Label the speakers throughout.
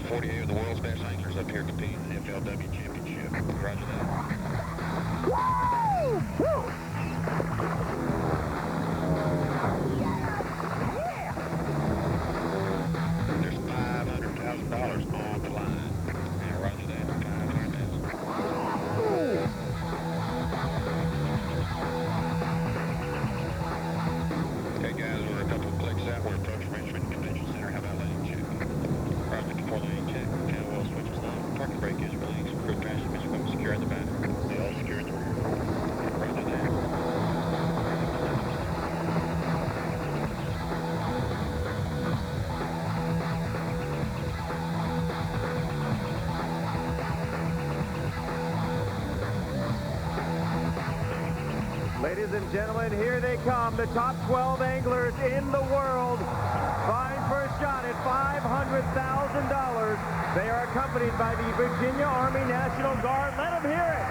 Speaker 1: 48 of the world's best anglers up here competing in the FLW Championship. Roger that. There's $500,000 on the line. Yeah, roger that. 500,000. Okay, guys, we're a couple of clicks out. We're approaching Richmond Convention Center. How about letting check? Right, before letting check. Channel oil switch is on. Parking brake is released. Crew transmission equipment secure in the back. They all secure in the rear. Roger that.
Speaker 2: Ladies and gentlemen, here they come, the top 12 anglers in the world, vying for a shot at $500,000. They are accompanied by the Virginia Army National Guard. Let them hear it.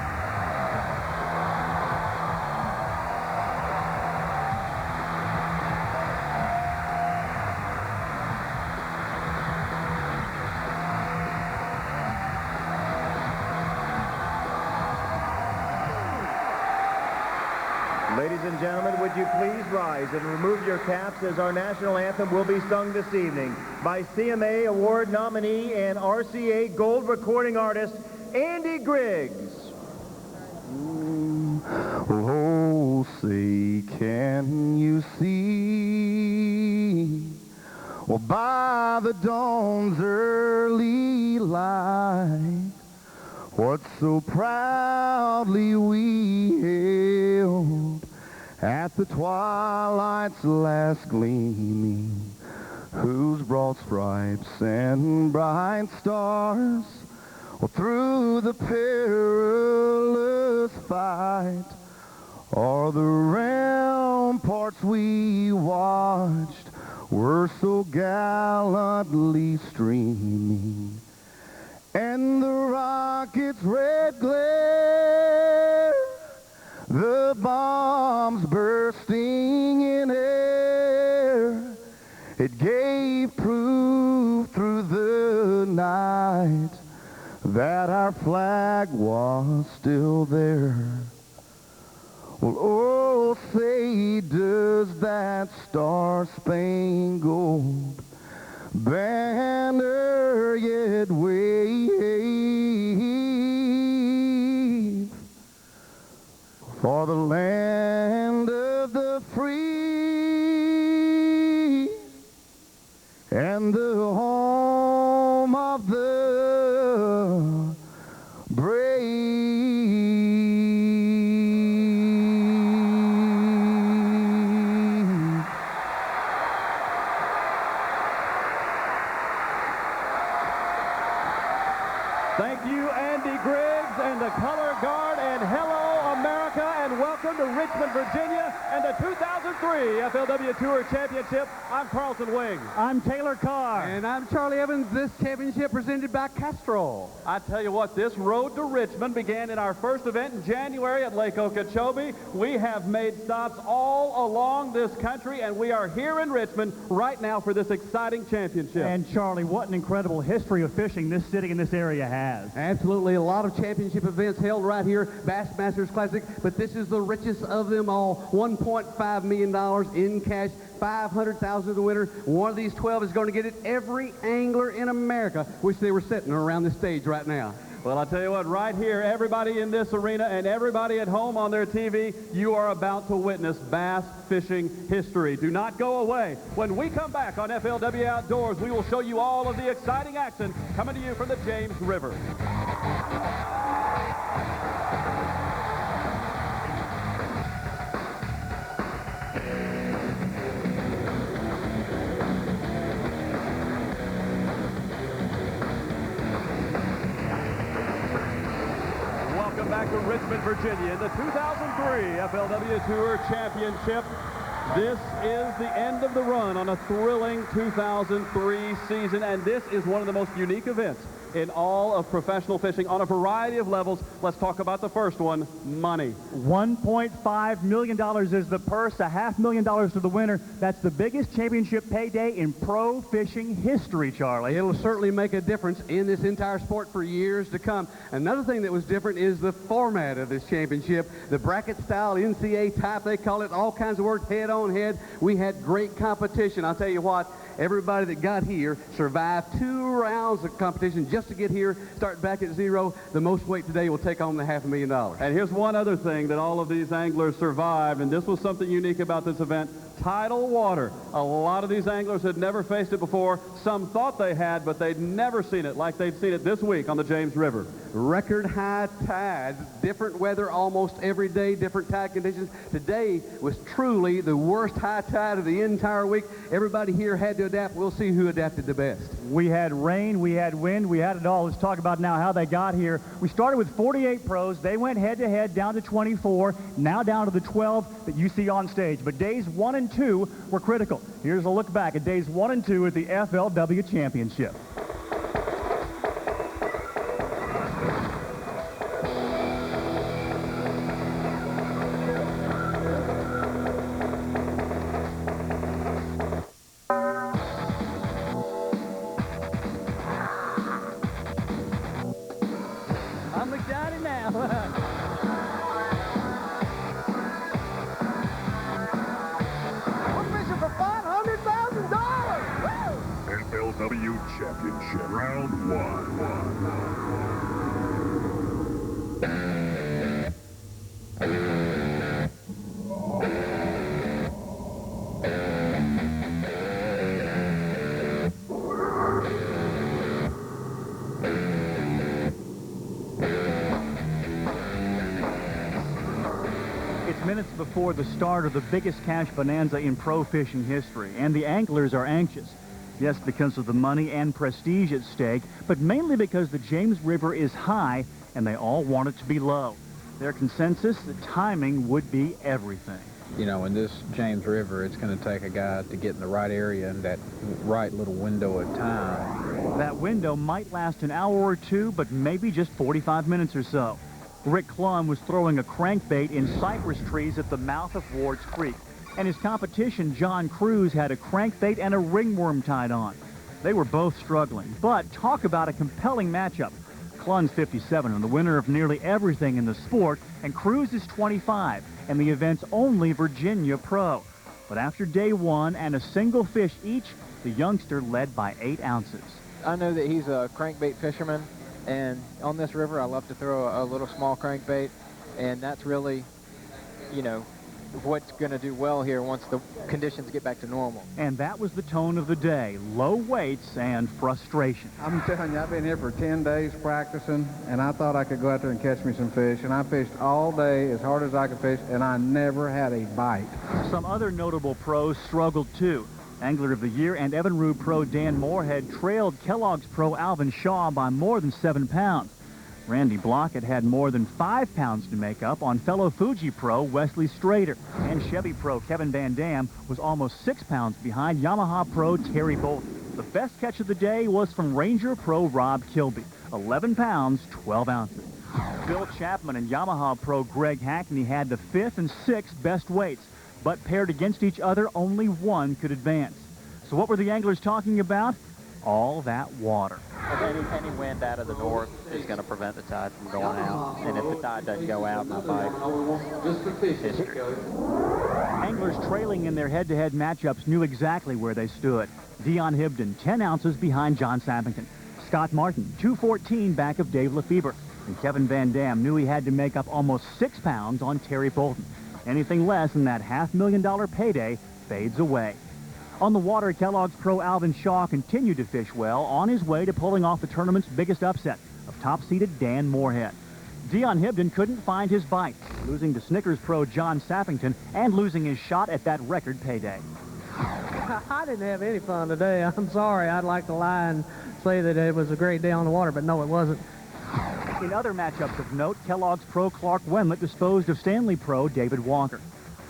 Speaker 2: Ladies and gentlemen, would you please rise and remove your caps as our national anthem will be sung this evening by CMA Award nominee and RCA Gold recording artist, Andy Griggs.
Speaker 3: Oh, say, can you see? Well, by the dawn's early light, what so proudly we hailed at the twilight's last gleaming, whose broad stripes and bright stars, well, through the perilous fight, o'er the ramparts we watched were so gallantly streaming, and the rocket's red glare, the bombs bursting in air, it gave proof through the night that our flag was still there. Well, oh, say, does that star-spangled banner yet wave for the land of the free and the home of the brave?
Speaker 2: Thank you, Andy Griggs and the Color Guard, and hello, America, and welcome to Richmond, Virginia, and the 2003 FLW Tour Championship. I'm Carlton Wing.
Speaker 4: I'm Taylor Carr.
Speaker 5: And I'm Charlie Evans. This championship presented by Castrol.
Speaker 4: I tell you what, this road to Richmond began in our first event in January at Lake Okeechobee. We have made stops all along this country, and we are here in Richmond right now for this exciting championship.
Speaker 6: And Charlie, what an incredible history of fishing this city and this area has.
Speaker 5: Absolutely. A lot of championship events held right here, Bassmasters Classic, but this is the richest of them all. $1.5 million in cash, $500,000 to the winner. One of these 12 is going to get it. Every angler in America wish they were sitting around this stage right now.
Speaker 4: Well, I'll tell you what, right here, everybody in this arena and everybody at home on their TV, you are about to witness bass fishing history. Do not go away. When we come back on FLW Outdoors, we will show you all of the exciting action coming to you from the James River. Back to Richmond, Virginia in the 2003 FLW Tour Championship. This is the end of the run on a thrilling 2003 season, and this is one of the most unique events in all of professional fishing on a variety of levels. Let's talk about the first one, money.
Speaker 6: $1.5 million is the purse, $500,000 to the winner. That's the biggest championship payday in pro fishing history, Charlie.
Speaker 5: It'll certainly make a difference in this entire sport for years to come. Another thing that was different is the format of this championship. The bracket style, NCAA type, they call it, all kinds of work, head on head. We had great competition. I'll tell you what, everybody that got here survived 2 rounds of competition just to get here, start back at 0. The most weight today will take on the $500,000.
Speaker 4: And here's one other thing that all of these anglers survived, and this was something unique about this event: tidal water. A lot of these anglers had never faced it before. Some thought they had, but they'd never seen it like they'd seen it this week on the James River.
Speaker 5: Record high tides, different weather almost every day, different tide conditions. Today was truly the worst high tide of the entire week. Everybody here had to adapt. We'll see who adapted the best.
Speaker 6: We had rain, we had wind, we had it all. Let's talk about now how they got here. We started with 48 pros. They went head-to-head down to 24, now down to the 12 that you see on stage. But days 1 and 2 were critical. Here's a look back at days 1 and 2 at the FLW Championship.
Speaker 7: I'm excited now.
Speaker 3: We're fishing for $500,000.
Speaker 8: FLW Championship Round 1.
Speaker 6: It's minutes before the start of the biggest cash bonanza in pro fishing history, and the anglers are anxious. Yes, because of the money and prestige at stake, but mainly because the James River is high and they all want it to be low. Their consensus, the timing would be everything.
Speaker 9: You know, in this James River, it's going to take a guy to get in the right area in that right little window of time.
Speaker 6: That window might last an hour or two, but maybe just 45 minutes or so. Rick Klum was throwing a crankbait in cypress trees at the mouth of Ward's Creek, and his competition, John Cruz, had a crankbait and a ringworm tied on. They were both struggling, but talk about a compelling matchup. Klum's 57 and the winner of nearly everything in the sport, and Cruz is 25 and the event's only Virginia pro. But after day 1 and a single fish each, the youngster led by 8 ounces.
Speaker 10: I know that he's a crankbait fisherman, and on this river I love to throw a little small crankbait, and that's really, you know, what's going to do well here once the conditions get back to normal.
Speaker 6: And that was the tone of the day: low weights and frustration.
Speaker 3: I'm telling you, I've been here for 10 days practicing, and I thought I could go out there and catch me some fish, and I fished all day as hard as I could fish, and I never had a bite.
Speaker 6: Some other notable pros struggled too. Angler of the Year and Evinrude pro Dan Moorhead trailed Kellogg's pro Alvin Shaw by more than 7 pounds. Randy Blockett had more than 5 pounds to make up on fellow Fuji pro Wesley Strader. And Chevy pro Kevin Van Dam was almost 6 pounds behind Yamaha pro Terry Bolton. The best catch of the day was from Ranger pro Rob Kilby, 11 pounds, 12 ounces. Bill Chapman and Yamaha pro Greg Hackney had the 5th and 6th best weights, but paired against each other, only one could advance. So what were the anglers talking about? All that water.
Speaker 11: Any wind out of the north is going to prevent the tide from going out. And if the tide doesn't go out in a bite, history.
Speaker 6: Anglers trailing in their head-to-head matchups knew exactly where they stood. Dion Hibden, 10 ounces behind John Sappington. Scott Martin, 214 back of Dave Lefebvre. And Kevin Van Dam knew he had to make up almost 6 pounds on Terry Bolton. Anything less than that $500,000 payday fades away. On the water, Kellogg's pro Alvin Shaw continued to fish well, on his way to pulling off the tournament's biggest upset of top-seeded Dan Moorhead. Dion Hibden couldn't find his bite, losing to Snickers pro John Sappington and losing his shot at that record payday.
Speaker 7: I didn't have any fun today. I'm sorry. I'd like to lie and say that it was a great day on the water, but no, it wasn't.
Speaker 6: In other matchups of note, Kellogg's pro Clark Wendlandt disposed of Stanley pro David Walker.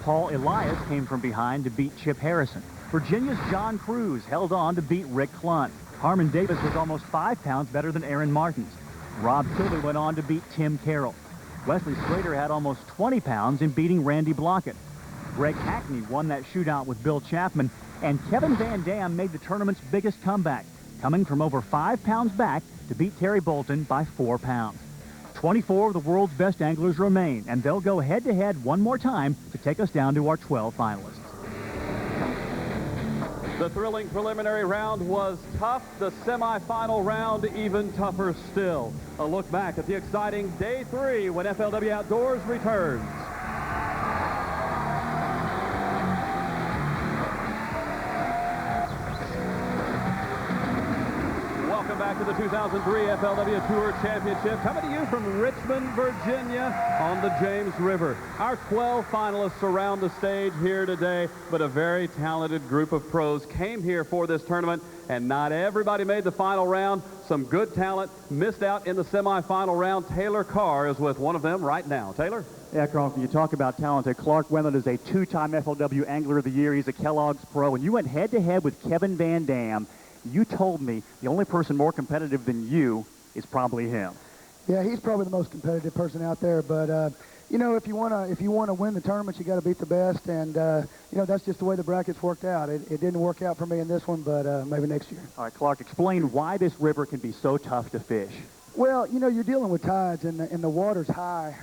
Speaker 6: Paul Elias came from behind to beat Chip Harrison. Virginia's John Cruz held on to beat Rick Klum. Harmon Davis was almost 5 pounds better than Aaron Martins. Rob Tilby went on to beat Tim Carroll. Wesley Schrader had almost 20 pounds in beating Randy Blockett. Greg Hackney won that shootout with Bill Chapman, and Kevin Van Dam made the tournament's biggest comeback, coming from over 5 pounds back to beat Terry Bolton by 4 pounds. 24 of the world's best anglers remain, and they'll go head-to-head one more time to take us down to our 12 finalists.
Speaker 4: The thrilling preliminary round was tough. The semifinal round even tougher still. A look back at the exciting Day 3 when FLW Outdoors returns. Welcome back to the 2003 FLW Tour Championship, coming to you from Richmond, Virginia on the James River. Our 12 finalists surround the stage here today, but a very talented group of pros came here for this tournament, and not everybody made the final round. Some good talent missed out in the semifinal round. Taylor Carr is with one of them right now. Taylor?
Speaker 6: Yeah, Carl, you talk about talented. Clark Wendland is a 2-time FLW Angler of the Year. He's a Kellogg's pro, and you went head-to-head with Kevin Van Dam. You told me the only person more competitive than you is probably him.
Speaker 12: Yeah, he's probably the most competitive person out there. But you know, if you wanna win the tournament, you got to beat the best, and you know, that's just the way the brackets worked out. It didn't work out for me in this one, but maybe next year.
Speaker 6: All right, Clark, explain why this river can be so tough to fish.
Speaker 12: Well, you know, you're dealing with tides, and the water's high.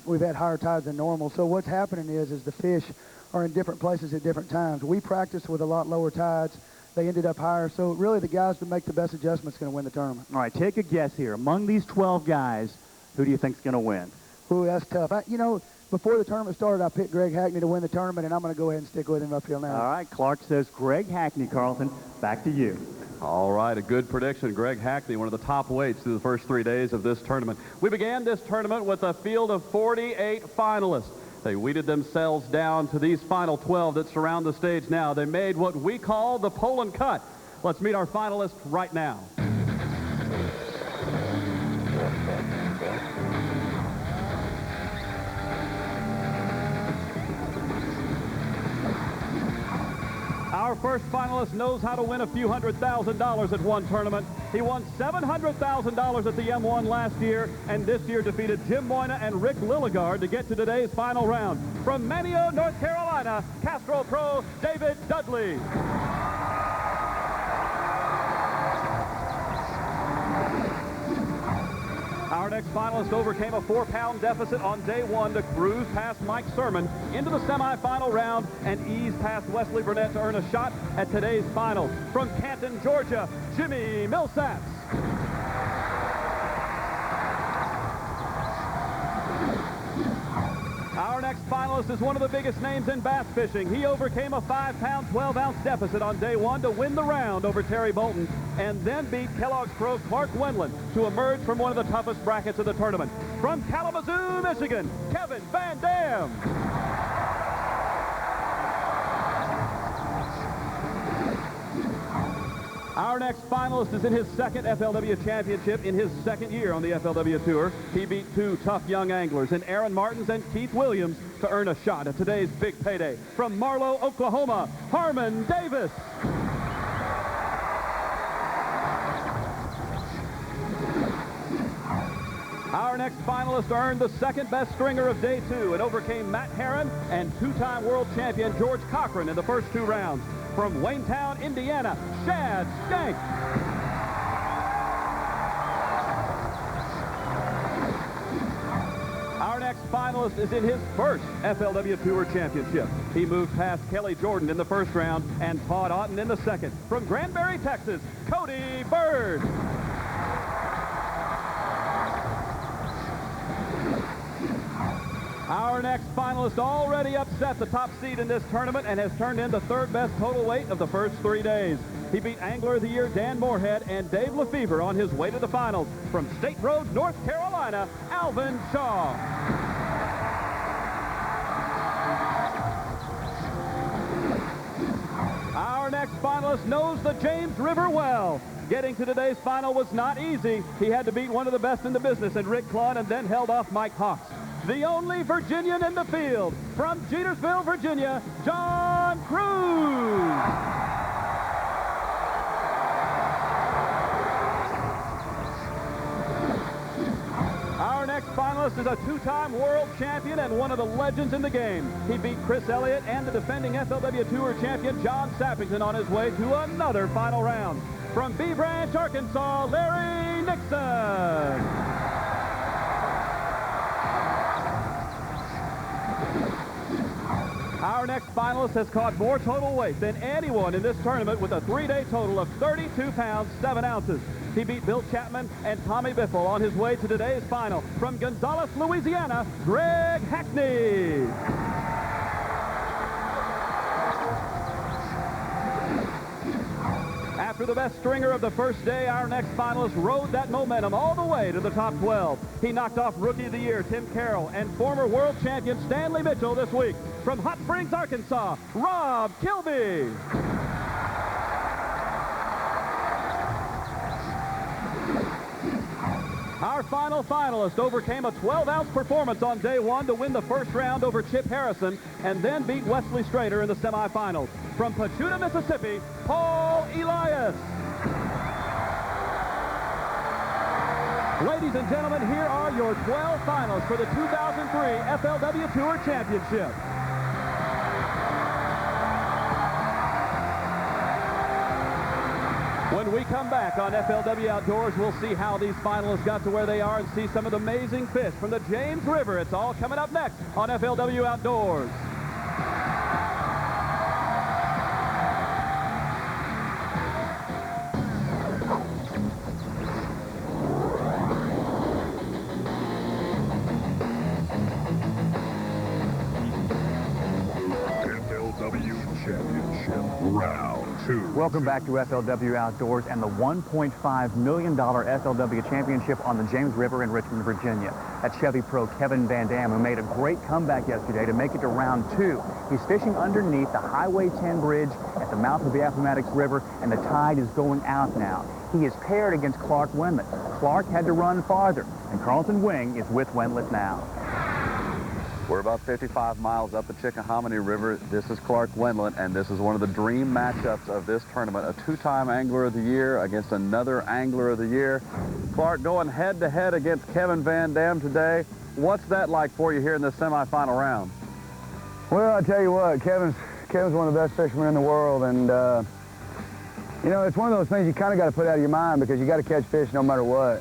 Speaker 12: We've had higher tides than normal, so what's happening is the fish are in different places at different times. We practiced with a lot lower tides. They ended up higher, so really the guys that make the best adjustments going to win the tournament.
Speaker 6: All right, take a guess here. Among these 12 guys, who do you think is going to win?
Speaker 12: Ooh, that's tough. You know, before the tournament started, I picked Greg Hackney to win the tournament, and I'm going to go ahead and stick with him up here now.
Speaker 6: All right, Clark says Greg Hackney. Carlton, back to you.
Speaker 4: All right, a good prediction. Greg Hackney, one of the top weights through the first 3 days of this tournament. We began this tournament with a field of 48 finalists. They weeded themselves down to these final 12 that surround the stage now. They made what we call the Poland cut. Let's meet our finalists right now. Our first finalist knows how to win a few $100,000 at one tournament. He won $700,000 at the M1 last year, and this year defeated Jim Moyna and Rick Lilligard to get to today's final round. From Manio, North Carolina, Castro Pro David Dudley. Our next finalist overcame a 4-pound deficit on day 1 to cruise past Mike Sermon into the semifinal round and ease past Wesley Burnett to earn a shot at today's final. From Canton, Georgia, Jimmy Millsaps. Our next finalist is one of the biggest names in bass fishing. He overcame a 5-pound, 12-ounce deficit on day 1 to win the round over Terry Bolton, and then beat Kellogg's pro Clark Wendland to emerge from one of the toughest brackets of the tournament. From Kalamazoo, Michigan, Kevin Van Dam. Our next finalist is in his second FLW championship in his second year on the FLW Tour. He beat 2 tough young anglers in Aaron Martins and Keith Williams to earn a shot at today's big payday. From Marlow, Oklahoma, Harmon Davis. Our next finalist earned the second best stringer of day 2 and overcame Matt Herron and 2-time world champion George Cochran in the first 2 rounds. From Waynetown, Indiana, Shad Skank. Our next finalist is in his first FLW Tour Championship. He moved past Kelly Jordan in the first round and Todd Otten in the second. From Granbury, Texas, Cody Bird. Our next finalist already upset the top seed in this tournament and has turned in the 3rd best total weight of the first 3 days. He beat Angler of the Year Dan Moorhead and Dave Lefevre on his way to the finals. From State Road, North Carolina, Alvin Shaw. Our next finalist knows the James River well. Getting to today's final was not easy. He had to beat one of the best in the business in Rick Clunn and then held off Mike Hawks. The only Virginian in the field, from Jetersville, Virginia, John Cruz. finalist is a two-time world champion and one of the legends in the game. He beat Chris Elliott and the defending FLW Tour champion John Sappington on his way to another final round. From B Branch, Arkansas, Larry Nixon. Our next finalist has caught more total weight than anyone in this tournament with a three-day total of 32 pounds, 7 ounces. He beat Bill Chapman and Tommy Biffle on his way to today's final. From Gonzales, Louisiana, Greg Hackney. After the best stringer of the first day, our next finalist rode that momentum all the way to the top 12. He knocked off Rookie of the Year Tim Carroll and former world champion Stanley Mitchell this week. From Hot Springs, Arkansas, Rob Kilby. Our final finalist overcame a 12-ounce performance on day one to win the first round over Chip Harrison and then beat Wesley Strader in the semifinals. From Pachuta, Mississippi, Paul Elias. Ladies and gentlemen, here are your 12 finalists for the 2003 FLW Tour Championship. When we come back on FLW Outdoors, we'll see how these finalists got to where they are and see some of the amazing fish from the James River. It's all coming up next on FLW Outdoors.
Speaker 8: FLW Championship Round 2.
Speaker 6: Welcome back to FLW Outdoors and the $1.5 million FLW Championship on the James River in Richmond, Virginia. That's Chevy pro Kevin Van Dam, who made a great comeback yesterday to make it to round 2. He's fishing underneath the Highway 10 bridge at the mouth of the Appomattox River, and the tide is going out now. He is paired against Clark Wendlandt. Clark had to run farther, and Carlton Wing is with Wendlandt now.
Speaker 13: We're about 55 miles up the Chickahominy River. This is Clark Wendlandt, and this is one of the dream matchups of this tournament. A two-time Angler of the Year against another Angler of the Year. Clark going head-to-head against Kevin Van Dam today. What's that like for you here in this semifinal round?
Speaker 3: Well, I tell you what, Kevin's one of the best fishermen in the world, and you know, it's one of those things you kind of got to put out of your mind because you got to catch fish no matter what.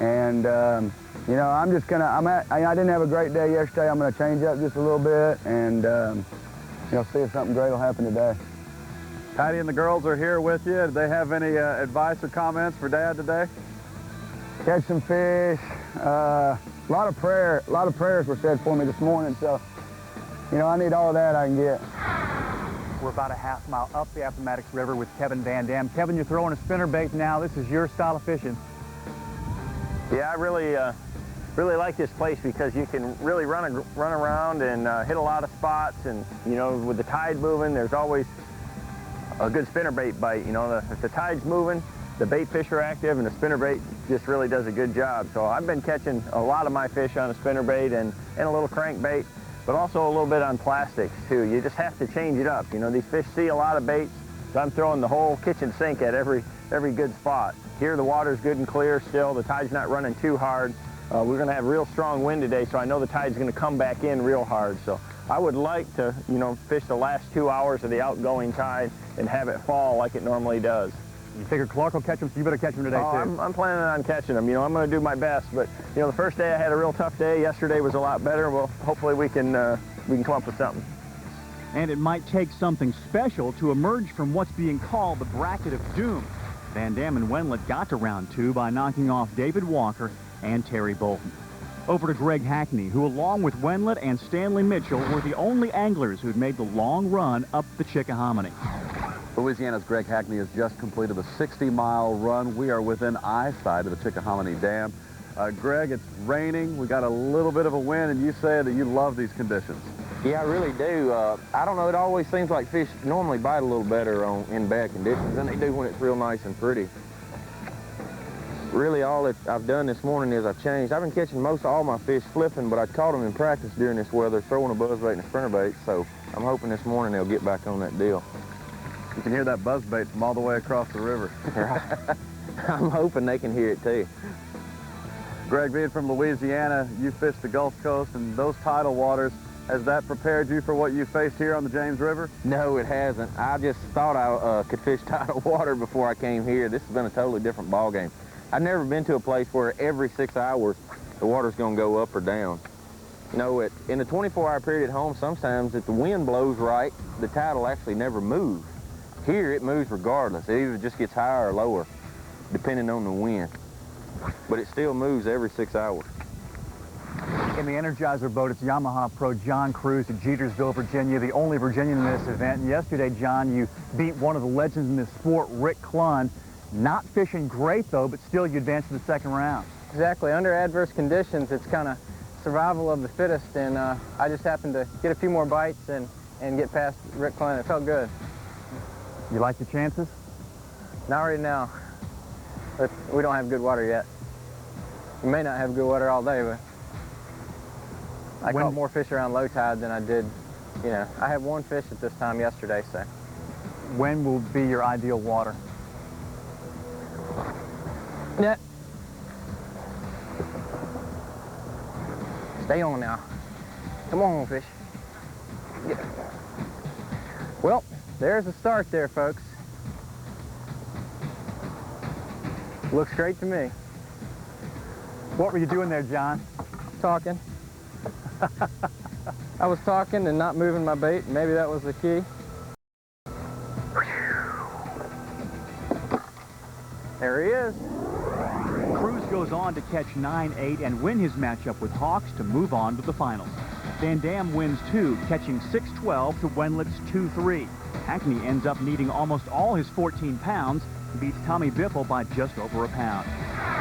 Speaker 3: And you know, I'm just gonna, I didn't have a great day yesterday. I'm gonna change up just a little bit and, you know, see if something great will happen today.
Speaker 13: Patty and the girls are here with you. Do they have any advice or comments for Dad today?
Speaker 3: Catch some fish. A lot of prayers were said for me this morning, so, you know, I need all of that I can get.
Speaker 6: We're about a half mile up the Appomattox River with Kevin Van Dam. Kevin, you're throwing a spinnerbait now. This is your style of fishing.
Speaker 14: Yeah, I really like this place because you can really run around and hit a lot of spots, and you know, with the tide moving, there's always a good spinnerbait bite. You know, if the tide's moving, the bait fish are active, and the spinnerbait just really does a good job. So I've been catching a lot of my fish on a spinnerbait and a little crankbait, but also a little bit on plastics too. You just have to change it up. You know, these fish see a lot of baits, so I'm throwing the whole kitchen sink at every good spot. Here the water's good and clear still. The tide's not running too hard. We're going to have real strong wind today, so I know the tide's going to come back in real hard. So I would like to, you know, fish the last 2 hours of the outgoing tide and have it fall like it normally does.
Speaker 6: You figure Clark will catch him, so you better catch him today, too.
Speaker 14: I'm planning on catching him. You know, I'm going to do my best. But, you know, the first day I had a real tough day. Yesterday was a lot better. Well, hopefully we can come up with something.
Speaker 6: And it might take something special to emerge from what's being called the bracket of doom. Van Dam and Wendlandt got to round 2 by knocking off David Walker and Terry Bolton. Over to Greg Hackney, who along with Wendlandt and Stanley Mitchell were the only anglers who'd made the long run up the Chickahominy.
Speaker 13: Louisiana's Greg Hackney has just completed a 60-mile run. We are within eyesight of the Chickahominy Dam. Greg, it's raining. We got a little bit of a wind, and you say that you love these conditions.
Speaker 15: Yeah, I really do. I don't know, it always seems like fish normally bite a little better in bad conditions than they do when it's real nice and pretty. Really, all that I've done this morning is I've changed. I've been catching most of all my fish flipping, but I caught them in practice during this weather, throwing a buzzbait and a spinnerbait, so I'm hoping this morning they'll get back on that deal.
Speaker 13: You can hear that buzzbait from all the way across the river.
Speaker 15: I'm hoping they can hear it, too.
Speaker 13: Greg, being from Louisiana, you fished the Gulf Coast and those tidal waters. Has that prepared you for what you faced here on the James River?
Speaker 15: No, it hasn't. I just thought I could fish tidal water before I came here. This has been a totally different ball game. I've never been to a place where every 6 hours the water's going to go up or down. You know, in a 24-hour period at home, sometimes if the wind blows right, the tide will actually never move. Here, it moves regardless. It either just gets higher or lower, depending on the wind. But it still moves every 6 hours.
Speaker 6: In the Energizer boat, it's Yamaha Pro John Cruz at Jetersville, Virginia, the only Virginian in this event. And yesterday, John, you beat one of the legends in this sport, Rick Clunn. Not fishing great, though, but still you advanced to the second round.
Speaker 10: Exactly. Under adverse conditions, it's kind of survival of the fittest, and I just happened to get a few more bites and get past Rick Clunn. It felt good.
Speaker 6: You like your chances?
Speaker 10: Not right now. But we don't have good water yet. We may not have good water all day, but I caught more fish around low tide than I did, you know. I had one fish at this time yesterday, so.
Speaker 6: When will be your ideal water?
Speaker 10: Yeah. Stay on now. Come on, fish. Get it. Well, there's the start there, folks. Looks great to me.
Speaker 6: What were you doing there, John?
Speaker 10: Talking. I was talking and not moving my bait. Maybe that was the key. There he is.
Speaker 6: Cruz goes on to catch 9-8 and win his matchup with Hawks to move on to the finals. Van Dam wins 2, catching 6-12 to Wendlick's 2-3. Hackney ends up needing almost all his 14 pounds, beats Tommy Biffle by just over a pound.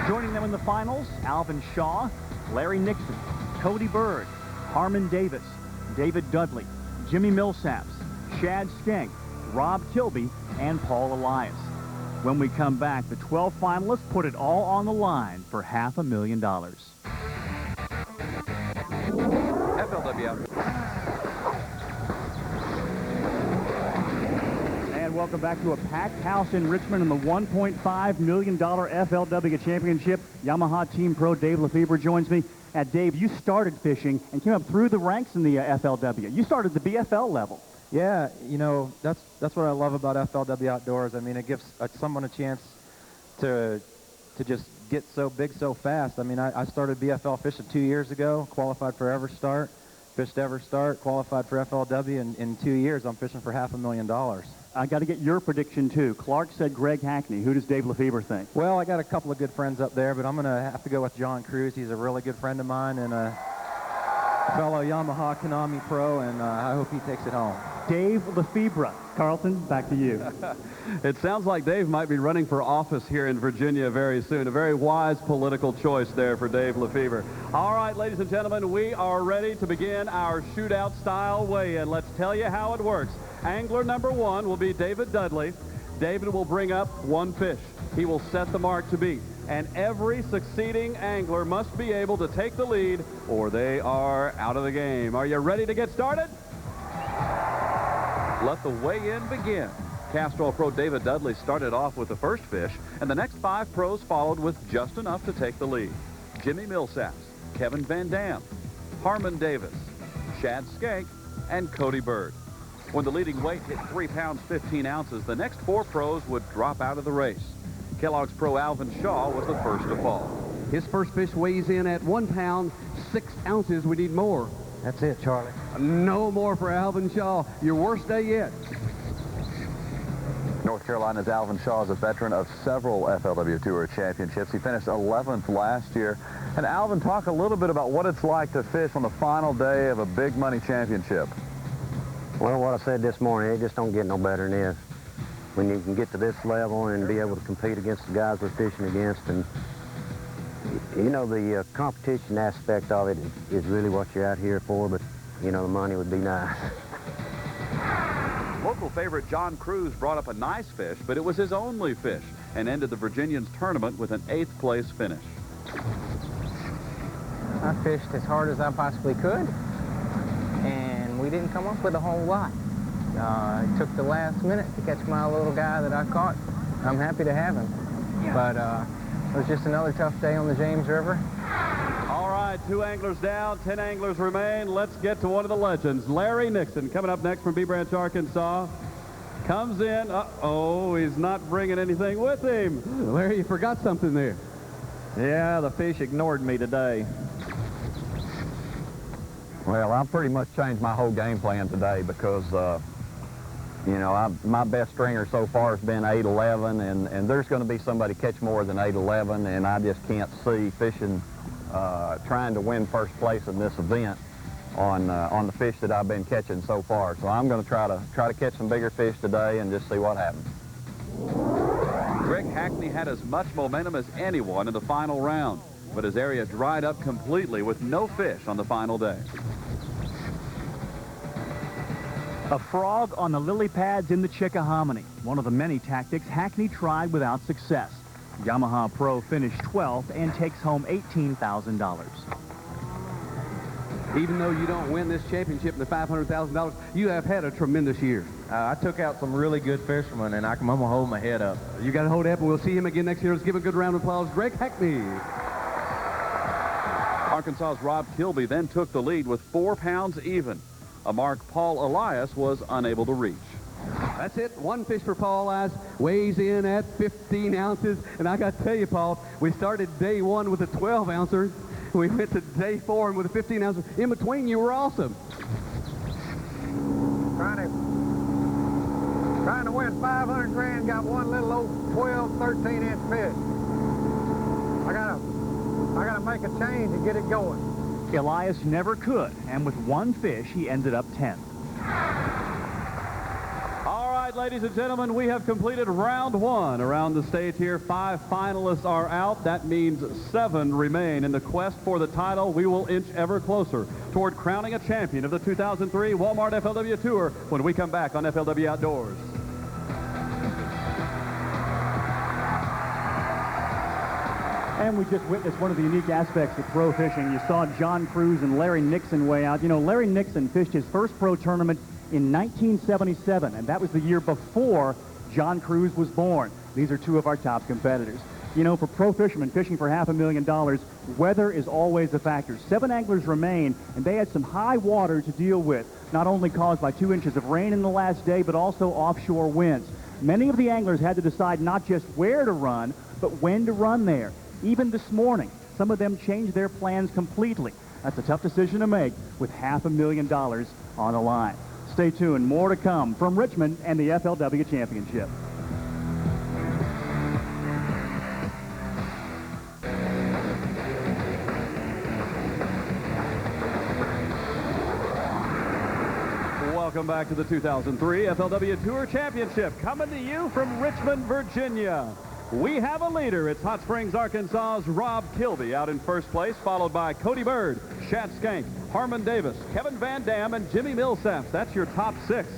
Speaker 6: Joining them in the finals, Alvin Shaw, Larry Nixon, Cody Bird, Harmon Davis, David Dudley, Jimmy Millsaps, Shad Skank, Rob Kilby, and Paul Elias. When we come back, the 12 finalists put it all on the line for $500,000.
Speaker 13: FLW.
Speaker 6: And welcome back to a packed house in Richmond in the $1.5 million FLW Championship. Yamaha Team Pro Dave Lefebvre joins me. Dave, you started fishing and came up through the ranks in the FLW. You started the BFL level.
Speaker 16: Yeah, you know, that's what I love about FLW Outdoors. I mean, it gives someone a chance to just get so big so fast. I mean, I started BFL fishing 2 years ago, qualified for EverStart, fished EverStart, qualified for FLW, and in 2 years I'm fishing for $500,000.
Speaker 6: I got to get your prediction, too. Clark said Greg Hackney. Who does Dave Lefebvre think?
Speaker 16: Well, I got a couple of good friends up there, but I'm going to have to go with John Cruz. He's a really good friend of mine and a fellow Yamaha Konami Pro, and I hope he takes it home.
Speaker 6: Dave Lefebvre. Carlton, back to you.
Speaker 4: It sounds like Dave might be running for office here in Virginia very soon. A very wise political choice there for Dave Lefebvre. All right, ladies and gentlemen, we are ready to begin our shootout-style weigh-in. Let's tell you how it works. Angler number 1 will be David Dudley. David will bring up one fish. He will set the mark to beat. And every succeeding angler must be able to take the lead or they are out of the game. Are you ready to get started? Let the weigh-in begin. Castrol Pro David Dudley started off with the first fish, and the next 5 pros followed with just enough to take the lead. Jimmy Millsaps, Kevin Van Dam, Harmon Davis, Shad Skank, and Cody Bird. When the leading weight hit 3 pounds 15 ounces, the next 4 pros would drop out of the race. Kellogg's Pro Alvin Shaw was the first to fall.
Speaker 5: His first fish weighs in at 1 pound 6 ounces. We need more.
Speaker 17: That's it, Charlie.
Speaker 5: No more for Alvin Shaw. Your worst day yet.
Speaker 13: North Carolina's Alvin Shaw is a veteran of several FLW Tour championships. He finished 11th last year. And Alvin, talk a little bit about what it's like to fish on the final day of a big money championship.
Speaker 17: Well, what I said this morning, it just don't get no better than this. When you can get to this level and be able to compete against the guys we're fishing against, and you know, the competition aspect of it is really what you're out here for, but you know, the money would be nice.
Speaker 13: Local favorite John Cruz brought up a nice fish, but it was his only fish and ended the Virginians tournament with an 8th place finish.
Speaker 10: I fished as hard as I possibly could, and we didn't come up with a whole lot. It took the last minute to catch my little guy that I caught. I'm happy to have him. But it was just another tough day on the James River.
Speaker 4: right, 2 anglers down, 10 anglers remain. Let's get to one of the legends. Larry Nixon coming up next from Bee Branch, Arkansas. Comes in. Uh-oh, he's not bringing anything with him.
Speaker 5: Larry, you forgot something there.
Speaker 18: Yeah, the fish ignored me today. Well, I've pretty much changed my whole game plan today because, you know, my best stringer so far has been 8-11, and there's going to be somebody catch more than 8-11, and I just can't see fishing, trying to win first place in this event on the fish that I've been catching so far. So I'm going to try to catch some bigger fish today and just see what happens.
Speaker 4: Greg Hackney had as much momentum as anyone in the final round, but his area dried up completely with no fish on the final day.
Speaker 6: A frog on the lily pads in the Chickahominy. One of the many tactics Hackney tried without success. Yamaha Pro finished 12th and takes home $18,000.
Speaker 5: Even though you don't win this championship and the $500,000, you have had a tremendous year.
Speaker 16: I took out some really good fishermen, and I'm going to hold my head up.
Speaker 5: You got to hold it up, and we'll see him again next year. Let's give a good round of applause. Greg Hackney.
Speaker 4: Arkansas's Rob Kilby then took the lead with 4 pounds even. A mark Paul Elias was unable to reach.
Speaker 5: That's it. 1 fish for Paul Elias. Weighs in at 15 ounces. And I got to tell you, Paul, we started day 1 with a 12-ouncer. We went to day 4 and with a 15-ouncer. In between, you were awesome.
Speaker 19: Trying to win 500 grand, got one little old 12, 13-inch fish. I gotta make a change and get it going.
Speaker 6: Elias never could, and with 1 fish, he ended up 10th.
Speaker 4: All right, ladies and gentlemen, we have completed round 1. Around the stage here, 5 finalists are out. That means 7 remain. In the quest for the title, we will inch ever closer toward crowning a champion of the 2003 Walmart FLW Tour when we come back on FLW Outdoors.
Speaker 6: And we just witnessed one of the unique aspects of pro fishing. You saw John Cruz and Larry Nixon weigh out. You know, Larry Nixon fished his first pro tournament in 1977, and that was the year before John Cruz was born. These are 2 of our top competitors. You know, for pro fishermen fishing for $500,000, weather is always a factor. 7 anglers remain, and they had some high water to deal with, not only caused by 2 inches of rain in the last day, but also offshore winds. Many of the anglers had to decide not just where to run, but when to run there. Even this morning, some of them changed their plans completely. That's a tough decision to make with $500,000 on the line. Stay tuned. More to come from Richmond and the FLW Championship.
Speaker 4: Welcome back to the 2003 FLW Tour Championship, coming to you from Richmond, Virginia. We have a leader. It's Hot Springs, Arkansas's Rob Kilby out in first place, followed by Cody Bird, Shad Skank, Harmon Davis, Kevin Van Dam, and Jimmy Millsaps. That's your top 6.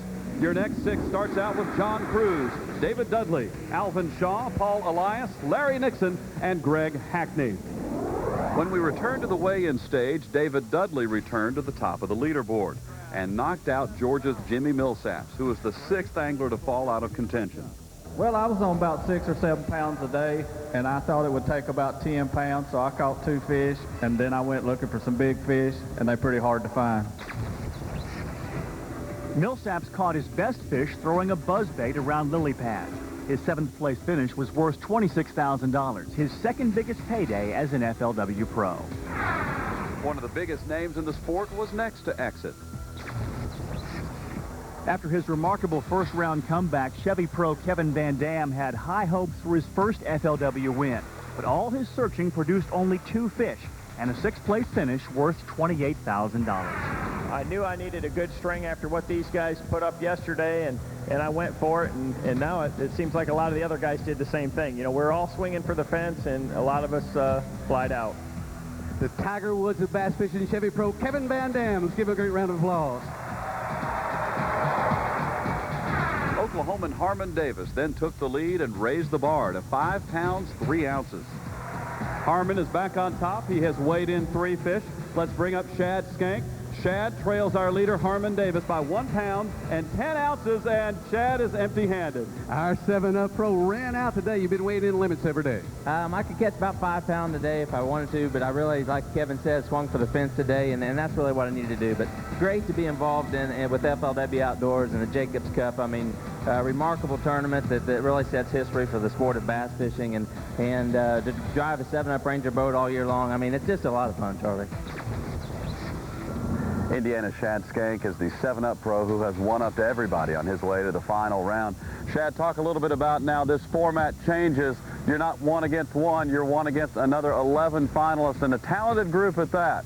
Speaker 4: Your next 6 starts out with John Cruz, David Dudley, Alvin Shaw, Paul Elias, Larry Nixon, and Greg Hackney. When we return to the weigh-in stage, David Dudley returned to the top of the leaderboard and knocked out Georgia's Jimmy Millsaps, who was the 6th angler to fall out of contention.
Speaker 18: Well, I was on about 6 or 7 pounds a day, and I thought it would take about 10 pounds, so I caught 2 fish, and then I went looking for some big fish, and they're pretty hard to find.
Speaker 6: Millsaps caught his best fish throwing a buzzbait around lily pad. His 7th place finish was worth $26,000, his 2nd biggest payday as an FLW pro.
Speaker 4: One of the biggest names in the sport was next to exit.
Speaker 6: After his remarkable first-round comeback, Chevy pro Kevin Van Dam had high hopes for his first FLW win. But all his searching produced only 2 fish and a 6th-place finish worth $28,000.
Speaker 14: I knew I needed a good string after what these guys put up yesterday, and I went for it, and now it seems like a lot of the other guys did the same thing. You know, we're all swinging for the fence, and a lot of us flied out.
Speaker 5: The Tiger Woods of bass fishing, Chevy pro Kevin Van Dam. Let's give him a great round of applause.
Speaker 4: Oklahoman Harmon Davis then took the lead and raised the bar to 5 pounds, 3 ounces. Harmon is back on top. He has weighed in 3 fish. Let's bring up Shad Skank. Shad trails our leader, Harmon Davis, by 1 pound and 10 ounces, and Shad is empty-handed.
Speaker 5: Our 7-Up Pro ran out today. You've been weighing in limits every day.
Speaker 20: I could catch about 5 pounds a day if I wanted to, but I really, like Kevin said, swung for the fence today, and that's really what I needed to do. But great to be involved in with FLW Outdoors and the Jacobs Cup. I mean, a remarkable tournament that really sets history for the sport of bass fishing, and to drive a 7-Up Ranger boat all year long. I mean, it's just a lot of fun, Charlie.
Speaker 13: Indiana Shad Skank is the 7-Up Pro who has won up to everybody on his way to the final round. Shad, talk a little bit about now this format changes. You're not 1 against 1, you're 1 against another 11 finalists, and a talented group at that.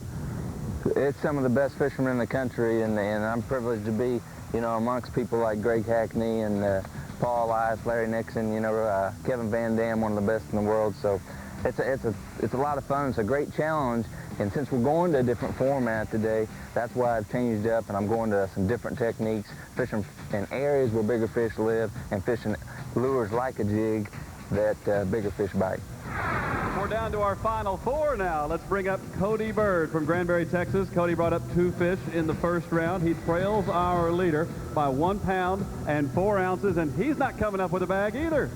Speaker 20: It's some of the best fishermen in the country, and I'm privileged to be, you know, amongst people like Greg Hackney and Paul Elias, Larry Nixon, you know, Kevin Van Dam, one of the best in the world. So it's a lot of fun. It's a great challenge. And since we're going to a different format today, that's why I've changed up, and I'm going to some different techniques, fishing in areas where bigger fish live and fishing lures like a jig that bigger fish bite.
Speaker 4: We're down to our final 4 now. Let's bring up Cody Bird from Granbury, Texas. Cody brought up 2 fish in the first round. He trails our leader by 1 pound and 4 ounces, and he's not coming up with a bag either.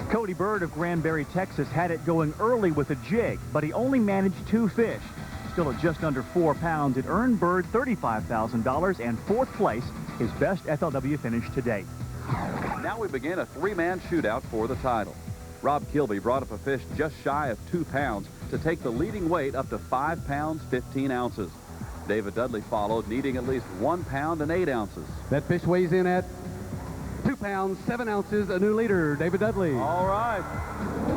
Speaker 6: Cody Bird of Granbury, Texas had it going early with a jig, but he only managed 2 fish. Still at just under 4 pounds, it earned Bird $35,000 and 4th place, his best FLW finish to date.
Speaker 13: Now we begin a 3-man shootout for the title. Rob Kilby brought up a fish just shy of 2 pounds to take the leading weight up to 5 pounds 15 ounces. David Dudley followed, needing at least 1 pound and 8 ounces.
Speaker 5: That fish weighs in at 2 pounds, 7 ounces, a new leader, David Dudley.
Speaker 13: All right.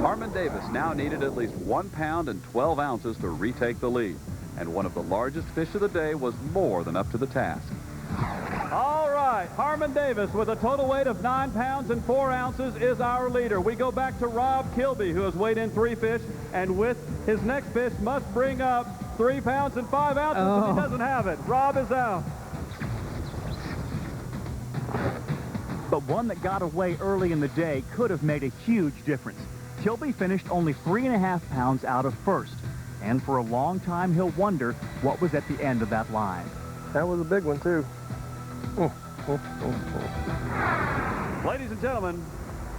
Speaker 13: Harmon Davis now needed at least 1 pound and 12 ounces to retake the lead. And one of the largest fish of the day was more than up to the task.
Speaker 4: All right, Harmon Davis with a total weight of 9 pounds and 4 ounces is our leader. We go back to Rob Kilby, who has weighed in 3 fish, and with his next fish must bring up 3 pounds and 5 ounces, but he doesn't have it. Rob is out.
Speaker 6: But one that got away early in the day could have made a huge difference. Kilby finished only 3.5 pounds out of first. And for a long time, he'll wonder what was at the end of that line.
Speaker 21: That was a big one, too.
Speaker 4: Ladies and gentlemen,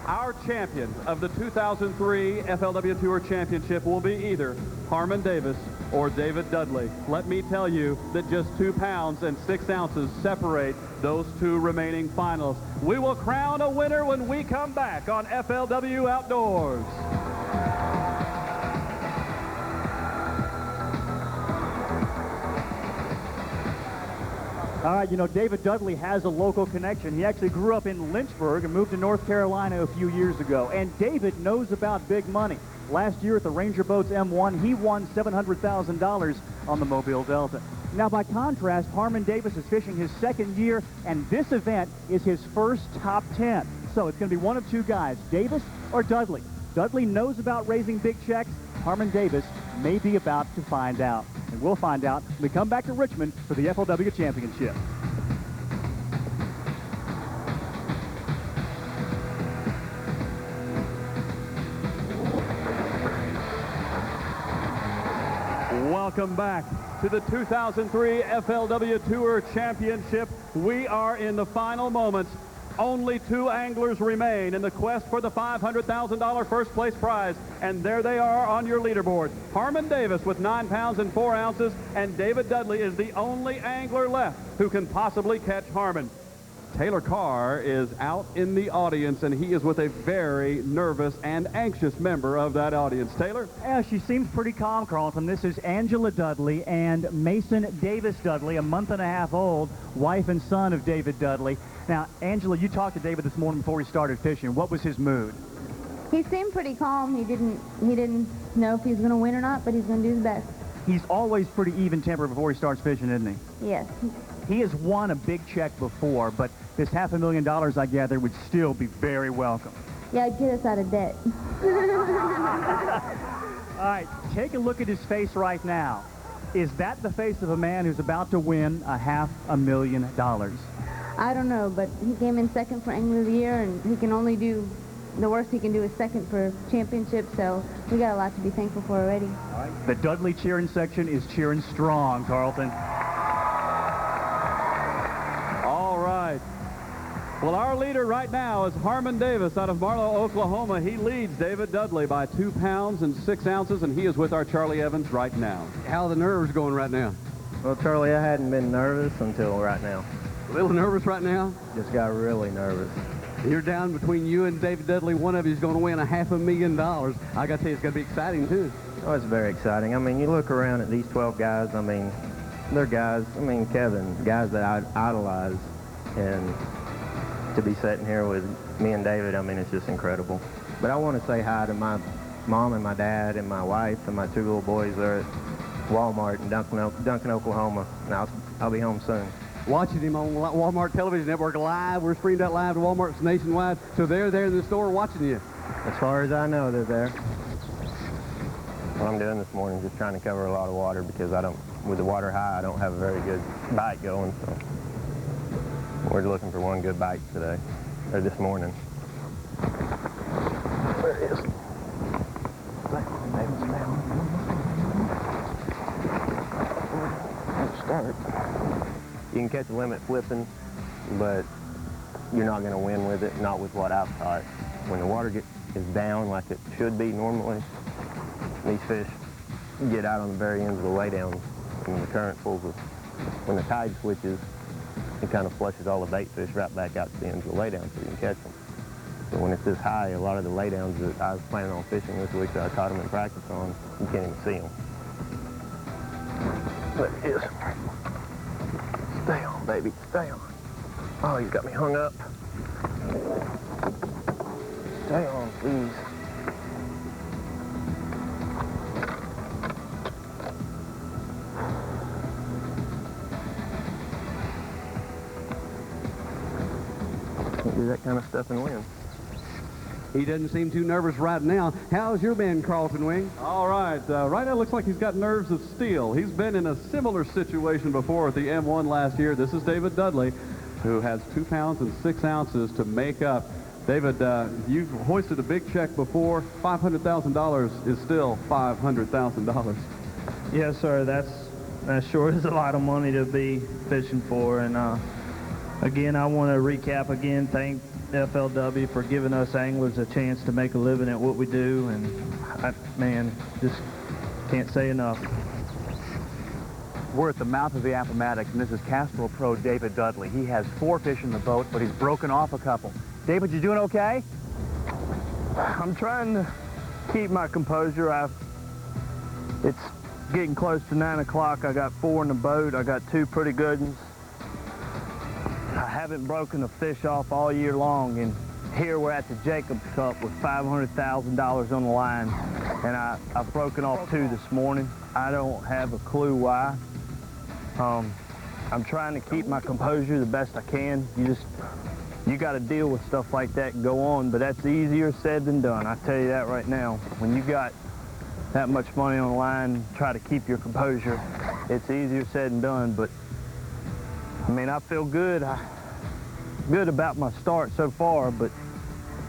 Speaker 4: our champion of the 2003 FLW Tour Championship will be either Harmon Davis or David Dudley. Let me tell you that just 2 pounds and 6 ounces separate those 2 remaining finalists. We will crown a winner when we come back on FLW Outdoors.
Speaker 6: All right, you know, David Dudley has a local connection. He actually grew up in Lynchburg and moved to North Carolina a few years ago. And David knows about big money. Last year at the Ranger Boats M1, he won $700,000 on the Mobile Delta. Now, by contrast, Harmon Davis is fishing his 2nd year, and this event is his first top 10. So it's going to be one of 2 guys, Davis or Dudley. Dudley knows about raising big checks. Harmon Davis may be about to find out. And we'll find out when we come back to Richmond for the FLW Championship.
Speaker 4: Welcome back to the 2003 FLW Tour Championship. We are in the final moments. Only 2 anglers remain in the quest for the $500,000 first place prize. And there they are on your leaderboard. Harmon Davis with 9 pounds and 4 ounces, and David Dudley is the only angler left who can possibly catch Harmon. Taylor Carr is out in the audience, and he is with a very nervous and anxious member of that audience. Taylor?
Speaker 6: Yeah, she seems pretty calm, Carlton. This is Angela Dudley and Mason Davis Dudley, a month-and-a-half old, wife and son of David Dudley. Now, Angela, you talked to David this morning before he started fishing. What was his mood?
Speaker 22: He seemed pretty calm. He didn't know if he was going to win or not, but he's going to do his best.
Speaker 6: He's always pretty even-tempered before he starts fishing, isn't he?
Speaker 22: Yes.
Speaker 6: He has won a big check before, but this $500,000, I gather, would still be very welcome.
Speaker 22: Yeah, get us out of debt.
Speaker 6: All right, take a look at his face right now. Is that the face of a man who's about to win $500,000?
Speaker 22: I don't know, but he came in 2nd for Angler of the Year, and he can only do the worst he can do is second for championship, so we got a lot to be thankful for already.
Speaker 6: The Dudley cheering section is cheering strong, Carlton.
Speaker 4: All right. Well, our leader right now is Harmon Davis out of Marlow, Oklahoma. He leads David Dudley by 2 pounds and 6 ounces, and he is with our Charlie Evans right now.
Speaker 5: How are the nerves going right now?
Speaker 1: Well, Charlie, I hadn't been nervous until right now.
Speaker 5: A little nervous right now?
Speaker 1: Just got really nervous.
Speaker 5: You're down between you and David Dudley. One of you is going to win $500,000. I got to tell you, it's going to be exciting, too.
Speaker 1: Oh, it's very exciting. I mean, you look around at these 12 guys. I mean, they're guys, I mean, Kevin, guys that I idolize. And to be sitting here with me and David, I mean, it's just incredible. But I want to say hi to my mom and my dad and my wife and my 2 little boys. They're at Walmart in Duncan, Oklahoma. And I'll be home soon.
Speaker 5: Watching him on Walmart Television Network live. We're streamed out live to Walmart's nationwide. So they're there in the store watching you.
Speaker 1: As far as I know, they're there. What I'm doing this morning is just trying to cover a lot of water because with the water high, I don't have a very good bite going. So we're looking for one good bite today, or this morning. There it is. Start. You can catch a limit flipping, but you're not going to win with it, not with what I've caught. When the water is down like it should be normally, these fish get out on the very ends of the laydown when the current pulls us. When the tide switches, it kind of flushes all the bait fish right back out to the ends of the laydown so you can catch them. But when it's this high, a lot of the laydowns that I was planning on fishing this week that I caught them in practice on, you can't even see them. There it is. Stay on, baby, stay on. Oh, he's got me hung up. Stay on, please. Can't do that kind of stuff and win.
Speaker 5: He doesn't seem too nervous right now. How's your man, Carlton Wing?
Speaker 4: All right. Right now it looks like he's got nerves of steel. He's been in a similar situation before at the M1 last year. This is David Dudley, who has 2 pounds and 6 ounces to make up. David, you've hoisted a big check before. $500,000 is still $500,000.
Speaker 21: Yes, sir. That sure is a lot of money to be fishing for. And again, I want to recap again. Thank FLW for giving us anglers a chance to make a living at what we do, and man, just can't say enough.
Speaker 6: We're at the mouth of the Appomattox, and this is Castrol Pro David Dudley. He has 4 fish in the boat, but he's broken off a couple. David, you doing okay?
Speaker 21: I'm trying to keep my composure. It's getting close to 9 o'clock. I got 4 in the boat. I got 2 pretty good ones. I haven't broken a fish off all year long, and here we're at the Jacobs Cup with $500,000 on the line, and I've broken off 2 this morning. I don't have a clue why. I'm trying to keep my composure the best I can. You got to deal with stuff like that and go on, but that's easier said than done. I tell you that right now. When you got that much money on the line, try to keep your composure. It's easier said than done, but I mean, I feel good. Good about my start so far, but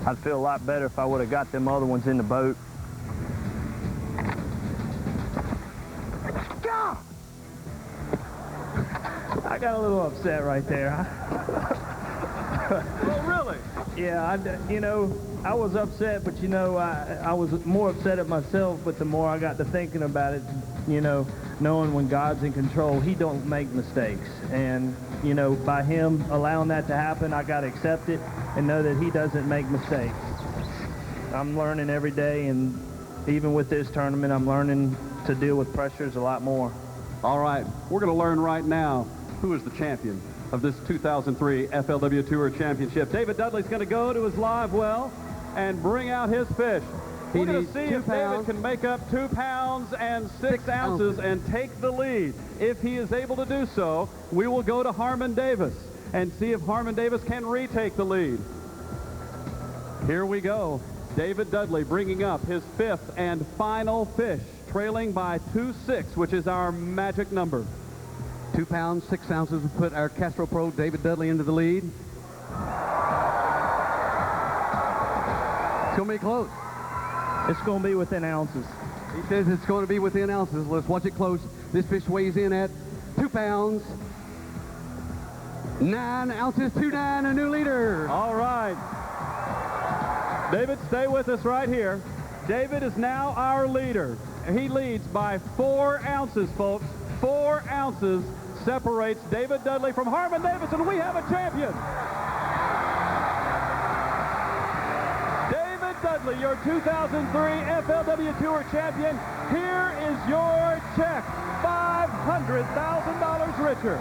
Speaker 21: I'd feel a lot better if I would have got them other ones in the boat. I got a little upset right there.
Speaker 4: Oh, really?
Speaker 21: Yeah, I was upset, but I was more upset at myself, but the more I got to thinking about it, knowing when God's in control, he don't make mistakes. And, by him allowing that to happen, I got to accept it and know that he doesn't make mistakes. I'm learning every day, and even with this tournament, I'm learning to deal with pressures a lot more.
Speaker 4: All right, we're going to learn right now who is the champion of this 2003 FLW Tour Championship. David Dudley's going to go to his live well and bring out his fish. We're going to see if David can make up 2 pounds and 6 ounces and take the lead. If he is able to do so, we will go to Harmon Davis and see if Harmon Davis can retake the lead. Here we go. David Dudley bringing up his 5th and final fish, trailing by 2.6, which is our magic number.
Speaker 5: 2 pounds, 6 ounces will put our Castrol Pro David Dudley into the lead. going to be close.
Speaker 21: It's going to be within ounces.
Speaker 5: He says it's going to be within ounces. Let's watch it close. This fish weighs in at 2 pounds, 9 ounces, 2.9, a new leader.
Speaker 4: All right. David, stay with us right here. David is now our leader. He leads by 4 ounces, folks. 4 ounces separates David Dudley from Harmon Davis, and we have a champion. David Dudley, your 2003 FLW Tour champion. Here is your check, $500,000 richer.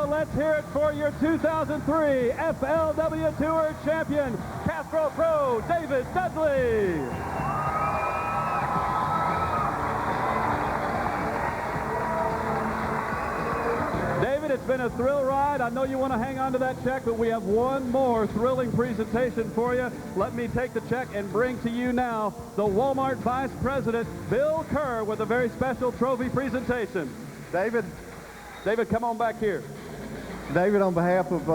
Speaker 4: Let's hear it for your 2003 FLW Tour champion, Castro Pro, David Dudley. David, it's been a thrill ride. I know you want to hang on to that check, but we have one more thrilling presentation for you. Let me take the check and bring to you now the Walmart Vice President, Bill Kerr, with a very special trophy presentation. David, come on back here.
Speaker 2: David, on behalf of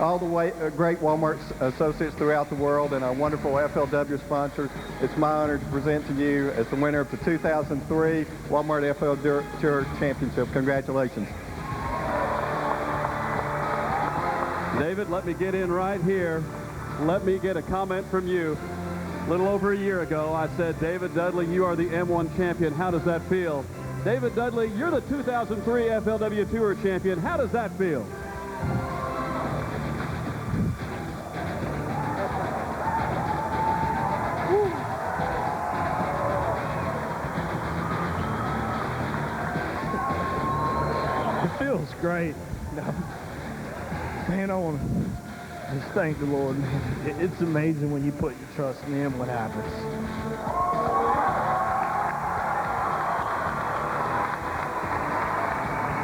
Speaker 2: all the great Walmart associates throughout the world and our wonderful FLW sponsors, it's my honor to present to you as the winner of the 2003 Walmart FLW Tour Championship. Congratulations.
Speaker 4: David, let me get in right here. Let me get a comment from you. A little over a year ago, I said, David Dudley, you are the M1 champion. How does that feel? David Dudley, you're the 2003 FLW Tour champion. How does that feel?
Speaker 21: It feels great. Man, I want to just thank the Lord. It's amazing when you put your trust in Him what happens.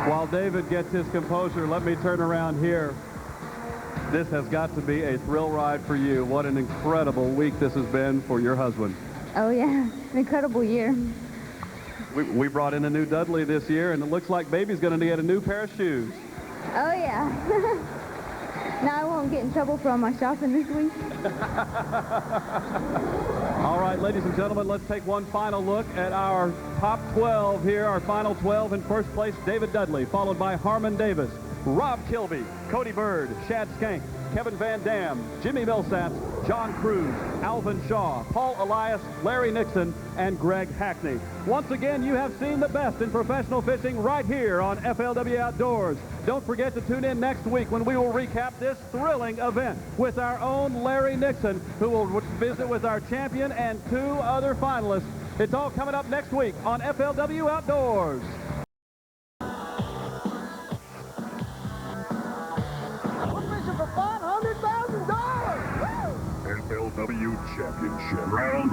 Speaker 4: While David gets his composure, let me turn around here. This has got to be a thrill ride for you. What an incredible week this has been for your husband.
Speaker 22: Oh, yeah. An incredible year.
Speaker 4: We brought in a new Dudley this year, and it looks like baby's going to get a new pair of shoes.
Speaker 22: Oh, yeah. Now I won't get in trouble for all my shopping this week.
Speaker 4: All right, ladies and gentlemen, let's take one final look at our top 12 here. Our final 12. In first place, David Dudley, followed by Harmon Davis, Rob Kilby, Cody Bird, Shad Skank, Kevin Van Dam, Jimmy Millsaps, John Cruz, Alvin Shaw, Paul Elias, Larry Nixon, and Greg Hackney. Once again, you have seen the best in professional fishing right here on FLW Outdoors. Don't forget to tune in next week when we will recap this thrilling event with our own Larry Nixon, who will visit with our champion and 2 other finalists. It's all coming up next week on FLW Outdoors.
Speaker 8: FLW Championship Round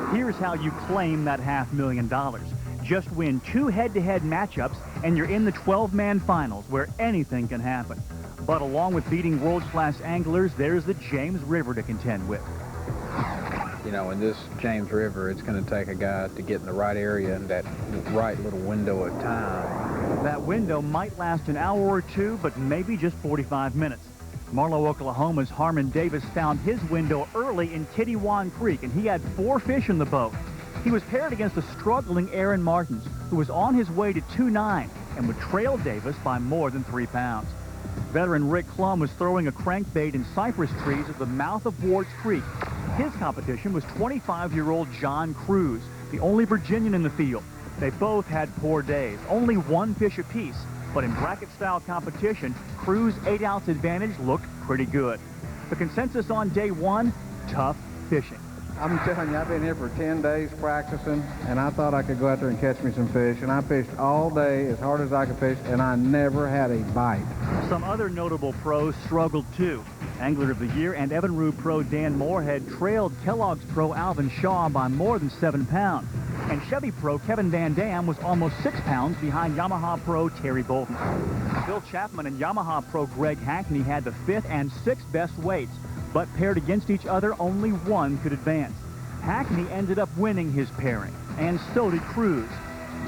Speaker 8: 1.
Speaker 6: Here's how you claim that $500,000. Just win 2 head-to-head matchups, and you're in the 12-man finals, where anything can happen. But along with beating world-class anglers, there's the James River to contend with.
Speaker 9: You know, in this James River, it's going to take a guy to get in the right area in that right little window of time.
Speaker 6: That window might last an hour or 2, but maybe just 45 minutes. Marlow, Oklahoma's Harmon Davis found his window early in Kittywan Creek, and he had 4 fish in the boat. He was paired against a struggling Aaron Martins, who was on his way to 2.9 and would trail Davis by more than 3 pounds. Veteran Rick Klum was throwing a crankbait in cypress trees at the mouth of Ward's Creek. His competition was 25-year-old John Cruz, the only Virginian in the field. They both had poor days, only 1 fish apiece. But in bracket-style competition, Cruz's 8-ounce advantage looked pretty good. The consensus on day 1, tough fishing.
Speaker 2: I'm telling you, I've been here for 10 days practicing, and I thought I could go out there and catch me some fish, and I fished all day as hard as I could fish, and I never had a bite.
Speaker 6: Some other notable pros struggled too. Angler of the Year and Evinrude Pro Dan Moorhead trailed Kellogg's Pro Alvin Shaw by more than 7 pounds. And Chevy Pro Kevin Van Dam was almost 6 pounds behind Yamaha Pro Terry Bolton. Bill Chapman and Yamaha Pro Greg Hackney had the 5th and 6th best weights, but paired against each other, only one could advance. Hackney ended up winning his pairing. and so did Cruz.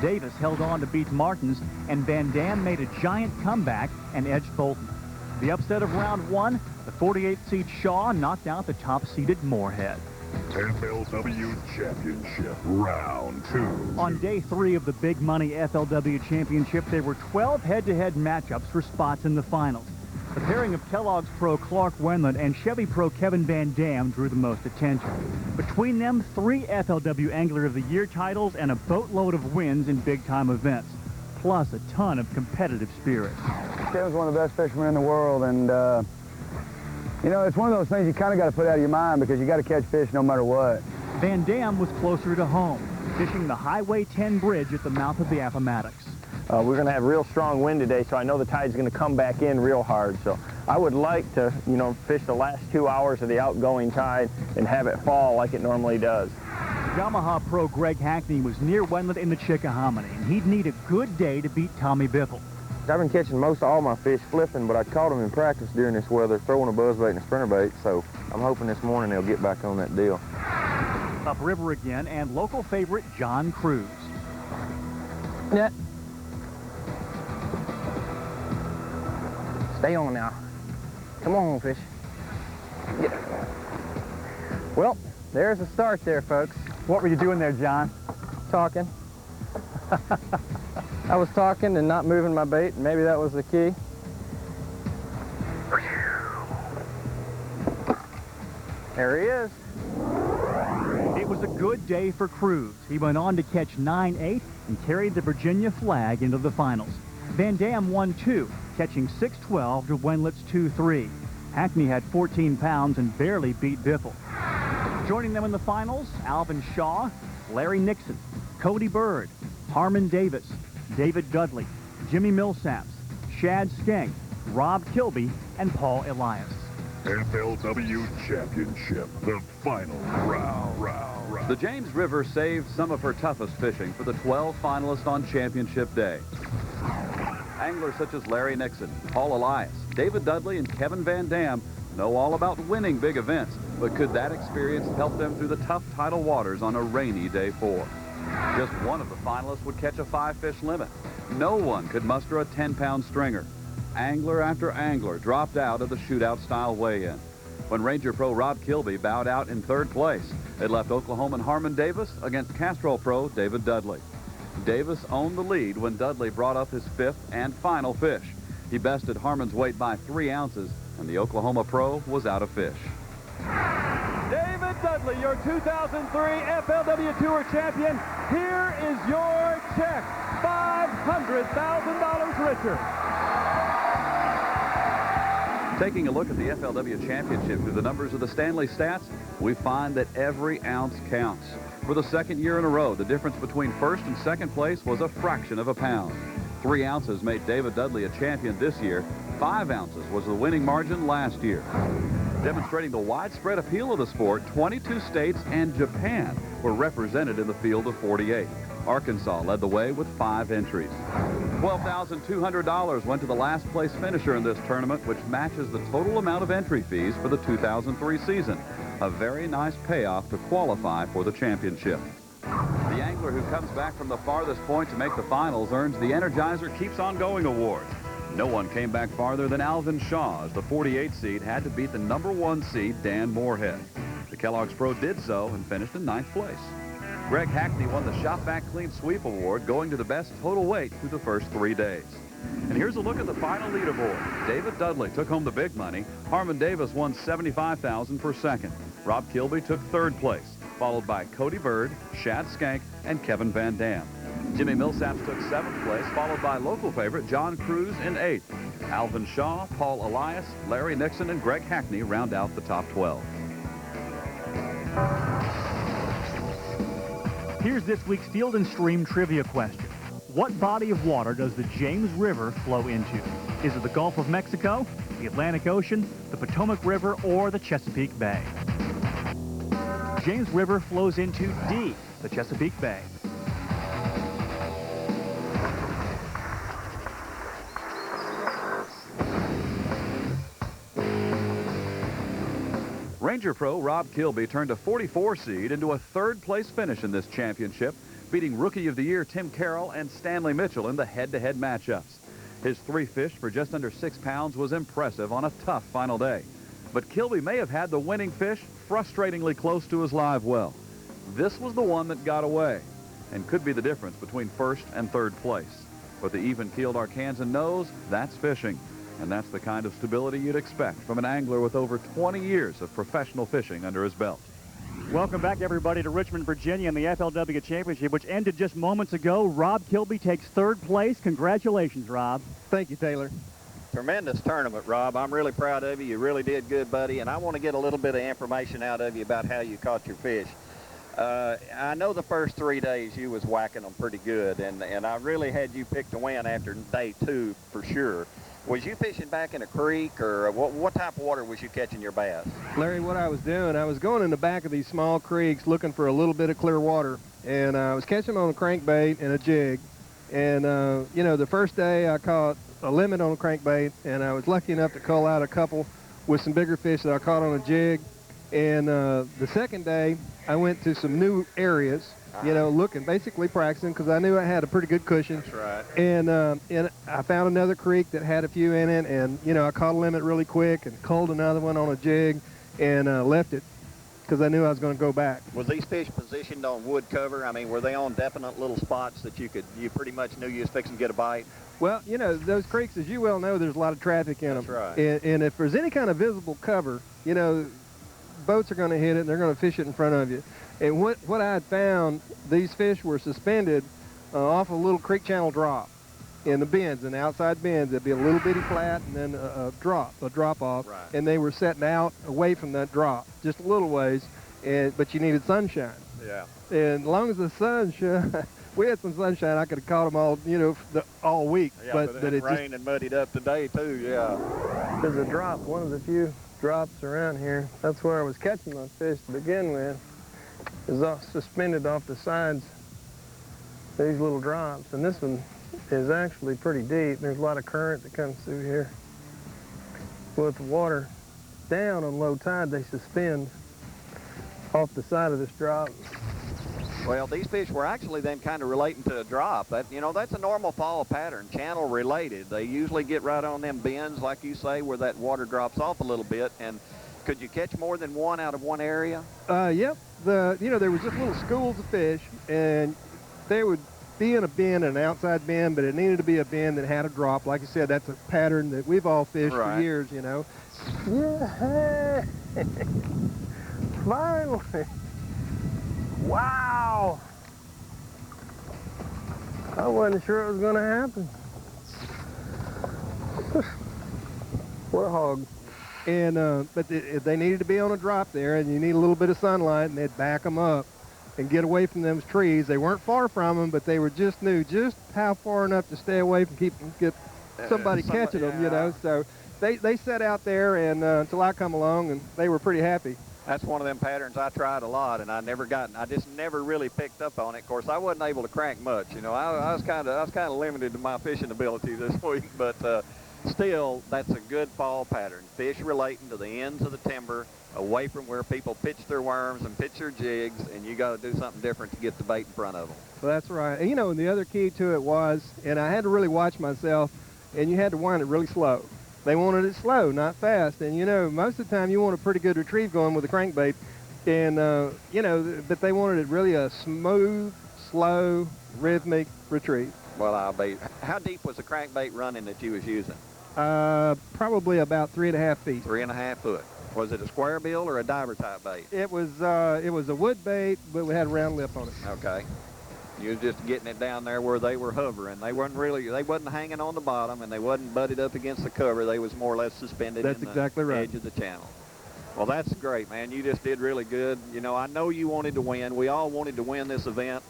Speaker 6: Davis held on to beat Martins, and Van Dam made a giant comeback and edged Bolton. The upset of round one, the 48th seed Shaw knocked out the top-seeded Moorhead.
Speaker 8: FLW Championship Round 2.
Speaker 6: On day 3 of the big money FLW Championship, there were 12 head-to-head matchups for spots in the finals. The pairing of Kellogg's Pro Clark Wendlandt and Chevy Pro Kevin Van Dam drew the most attention. Between them, 3 FLW Angler of the Year titles and a boatload of wins in big-time events, plus a ton of competitive spirit.
Speaker 3: Kevin's one of the best fishermen in the world, and you know, it's one of those things you kind of got to put out of your mind because you got to catch fish no matter what.
Speaker 6: Van Dam was closer to home, fishing the Highway 10 bridge at the mouth of the Appomattox.
Speaker 14: We're going to have real strong wind today, so I know the tide's going to come back in real hard. So I would like to, you know, fish the last 2 hours of the outgoing tide and have it fall like it normally does.
Speaker 6: Yamaha Pro Greg Hackney was near Wendlandt in the Chickahominy, and he'd need a good day to beat Tommy Biffle.
Speaker 15: I've been catching most of all my fish flipping, but I caught them in practice during this weather, throwing a buzzbait and a spinnerbait, so I'm hoping this morning they'll get back on that deal.
Speaker 6: Upriver again, and local favorite John Cruz.
Speaker 10: Net. Stay on now. Come on, fish. Yeah. Well, there's a start there, folks.
Speaker 16: What were you doing there, John?
Speaker 10: Talking. I was talking and not moving my bait. Maybe that was the key. There he is.
Speaker 6: It was a good day for Cruz. He went on to catch 9-8 and carried the Virginia flag into the finals. Van Dam won 2, catching 6-12 to Wendlandt's 2-3. Hackney had 14 pounds and barely beat Biffle. Joining them in the finals, Alvin Shaw, Larry Nixon, Cody Bird, Harmon Davis, David Dudley, Jimmy Millsaps, Shad Skank, Rob Kilby, and Paul Elias.
Speaker 8: FLW Championship, the final round.
Speaker 7: The James River saved some of her toughest fishing for the 12 finalists on Championship Day. Anglers such as Larry Nixon, Paul Elias, David Dudley, and Kevin Van Dam know all about winning big events, but could that experience help them through the tough tidal waters on a rainy day 4? Just one of the finalists would catch a 5-fish limit. No one could muster a 10-pound stringer. Angler after angler dropped out of the shootout-style weigh-in. When Ranger Pro Rob Kilby bowed out in 3rd place, it left Oklahoman Harmon Davis against Castrol Pro David Dudley. Davis owned the lead when Dudley brought up his 5th and final fish. He bested Harmon's weight by 3 ounces, and the Oklahoma Pro was out of fish.
Speaker 4: David Dudley, your 2003 FLW Tour champion. Here is your check, $500,000 richer.
Speaker 7: Taking a look at the FLW Championship through the numbers of the Stanley stats, we find that every ounce counts. For the 2nd year in a row, the difference between 1st and 2nd place was a fraction of a pound. 3 ounces made David Dudley a champion this year. 5 ounces was the winning margin last year. Demonstrating the widespread appeal of the sport, 22 states and Japan were represented in the field of 48. Arkansas led the way with 5 entries. $12,200 went to the last place finisher in this tournament, which matches the total amount of entry fees for the 2003 season. A very nice payoff to qualify for the championship. The angler who comes back from the farthest point to make the finals earns the Energizer Keeps On Going award. No one came back farther than Alvin Shaw, as the 48 seed had to beat the #1 seed Dan Moorhead. The Kellogg's Pro did so and finished in 9th place. Greg Hackney won the Shop Vac Clean Sweep Award, going to the best total weight through the first 3 days. And here's a look at the final leaderboard. David Dudley took home the big money. Harmon Davis won $75,000 for 2nd. Rob Kilby took 3rd place, followed by Cody Bird, Shad Skank, and Kevin Van Dam. Jimmy Millsaps took 7th place, followed by local favorite John Cruz in 8th. Alvin Shaw, Paul Elias, Larry Nixon, and Greg Hackney round out the top 12.
Speaker 6: Here's this week's Field and Stream trivia question. What body of water does the James River flow into? Is it the Gulf of Mexico, the Atlantic Ocean, the Potomac River, or the Chesapeake Bay? James River flows into D, the Chesapeake Bay.
Speaker 7: Ranger Pro Rob Kilby turned a 44 seed into a 3rd place finish in this championship, beating Rookie of the Year Tim Carroll and Stanley Mitchell in the head-to-head matchups. His 3 fish for just under 6 pounds was impressive on a tough final day. But Kilby may have had the winning fish frustratingly close to his live well. This was the one that got away and could be the difference between first and third place. But the even-keeled Arkansan knows that's fishing, and that's the kind of stability you'd expect from an angler with over 20 years of professional fishing under his belt.
Speaker 6: Welcome back, everybody, to Richmond, Virginia in the FLW Championship, which ended just moments ago. Rob Kilby takes 3rd place. Congratulations, Rob.
Speaker 11: Thank you, Taylor. Tremendous tournament, Rob. I'm really proud of you. You really did good, buddy, and I want to get a little bit of information out of you about how you caught your fish. I know the first 3 days you was whacking them pretty good, and I really had you pick to win after day 2 for sure. Was you fishing back in a creek, or what type of water was you catching your bass?
Speaker 12: Larry, what I was doing, I was going in the back of these small creeks looking for a little bit of clear water, and I was catching them on a crankbait and a jig. And, you know, the first day I caught a limit on a crankbait, and I was lucky enough to cull out a couple with some bigger fish that I caught on a jig. And the second day, I went to some new areas, you know, looking, basically practicing, because I knew I had a pretty good cushion.
Speaker 11: That's right.
Speaker 12: And I found another creek that had a few in it, and, you know, I caught a limit really quick and culled another one on a jig and left it because I knew I was going to go back.
Speaker 11: Was these fish positioned on wood cover? I mean, were they on definite little spots that you pretty much knew you was fixing to get a bite?
Speaker 12: Well, you know, those creeks, as you well know, there's a lot of traffic in them.
Speaker 11: That's right.
Speaker 12: And if there's any kind of visible cover, you know, boats are going to hit it and they're going to fish it in front of you. And what I had found, these fish were suspended off a little creek channel drop in the bends, in the outside bends. There'd be a little bitty flat and then a drop off.
Speaker 11: Right.
Speaker 12: And they were setting out away from that drop, just a little ways, but you needed sunshine.
Speaker 11: Yeah.
Speaker 12: And as long as the sun shone, we had some sunshine, I could have caught them all, you know, all week.
Speaker 11: Yeah,
Speaker 12: but
Speaker 11: it rained and muddied up today too, yeah.
Speaker 12: There's a drop, one of the few drops around here. That's where I was catching my fish to begin with. Is suspended off the sides, these little drops. And this one is actually pretty deep. There's a lot of current that comes through here. With the water down on low tide, they suspend off the side of this drop.
Speaker 11: Well, these fish were actually then kind of relating to a drop. That, you know, that's a normal fall pattern, channel related. They usually get right on them bends, like you say, where that water drops off a little bit. And could you catch more than one out of one area?
Speaker 12: Yep. You know, there was just little schools of fish, and they would be in a bend, an outside bend, but it needed to be a bend that had a drop. Like you said, that's a pattern that we've all fished for years, you know. Yeah. Finally. Wow. I wasn't sure it was going to happen. What a hog. And but they needed to be on a drop there, and you need a little bit of sunlight, and they'd back them up and get away from those trees. They weren't far from them, but they were knew just how far enough to stay away from get somebody catching them, you know. So they sat out there and until I come along, and they were pretty happy.
Speaker 11: That's one of them patterns I tried a lot, and I just never really picked up on it. Of course, I wasn't able to crank much, you know. I was kind of limited to my fishing ability this week, but still, that's a good fall pattern. Fish relating to the ends of the timber, away from where people pitch their worms and pitch their jigs, and you got to do something different to get the bait in front of them.
Speaker 12: Well, that's right. And, you know, and the other key to it was, and I had to really watch myself, and you had to wind it really slow. They wanted it slow, not fast. And, you know, most of the time you want a pretty good retrieve going with a crankbait, and, you know, but they wanted it really a smooth, slow, rhythmic retrieve.
Speaker 11: Well, I'll be. How deep was the crankbait running that you was using?
Speaker 12: Probably about 3.5 feet.
Speaker 11: 3.5 foot. Was it a square bill or a diver type bait?
Speaker 12: It was a wood bait, but we had a round lip on it.
Speaker 11: Okay. You was just getting it down there where they were hovering. They wasn't hanging on the bottom, and they wasn't butted up against the cover. They was more or less suspended in the edge of the channel. Well, that's great, man. You just did really good. You know, I know you wanted to win. We all wanted to win this event.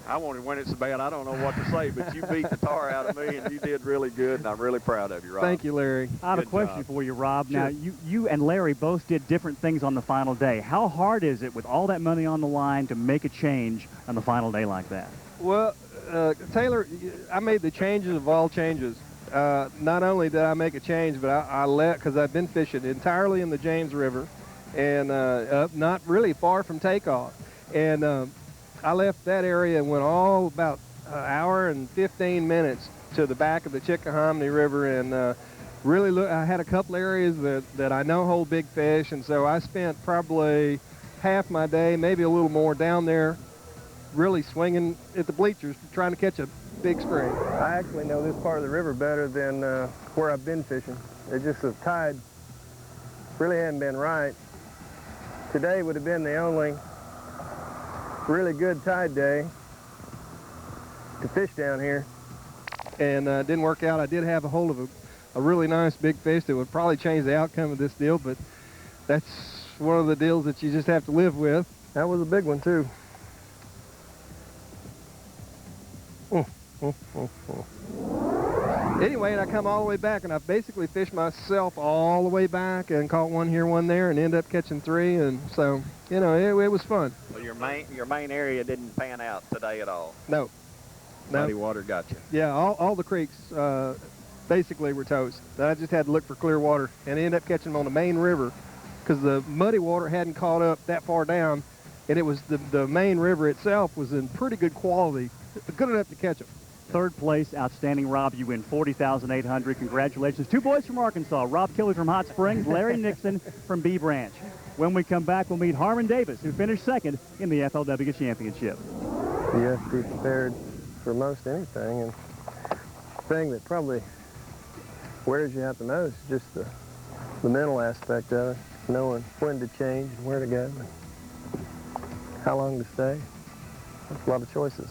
Speaker 11: I wanted to win it so bad I don't know what to say, but you beat the tar out of me, and you did really good, and I'm really proud of you, Rob.
Speaker 12: Thank you, Larry.
Speaker 6: I have a question for you, Rob. Sure. Now, you and Larry both did different things on the final day. How hard is it with all that money on the line to make a change on the final day like that?
Speaker 12: Well, Taylor, I made the changes of all changes. Not only did I make a change, but I let, because I've been fishing entirely in the James River and not really far from takeoff. And I left that area and went all about an hour and 15 minutes to the back of the Chickahominy River, and really I had a couple areas that I know hold big fish, and so I spent probably half my day, maybe a little more, down there really swinging at the bleachers trying to catch a big spring.
Speaker 17: I actually know this part of the river better than where I've been fishing. It's just the tide really hadn't been right. Today would have been the only really good tide day to fish down here.
Speaker 12: And didn't work out. I did have a hold of a really nice big fish that would probably change the outcome of this deal, but that's one of the deals that you just have to live with.
Speaker 17: That was a big one too.
Speaker 12: Anyway, and I come all the way back, and I basically fished myself all the way back and caught one here, one there, and ended up catching 3. And so, you know, it was fun.
Speaker 11: Well, your main area didn't pan out today at all.
Speaker 12: No.
Speaker 11: Muddy water got you.
Speaker 12: Yeah, all the creeks basically were toast. I just had to look for clear water, and ended up catching them on the main river because the muddy water hadn't caught up that far down, and it was the main river itself was in pretty good quality, good enough to catch them.
Speaker 6: Third place, outstanding, Rob. You win $40,800. Congratulations. 2 boys from Arkansas, Rob Kelly from Hot Springs, Larry Nixon from B Branch. When we come back, we'll meet Harmon Davis, who finished second in the FLW Championship.
Speaker 17: You have to be prepared for most anything, and the thing that probably wears you out the most is just the mental aspect of it, knowing when to change and where to go and how long to stay. That's a lot of choices.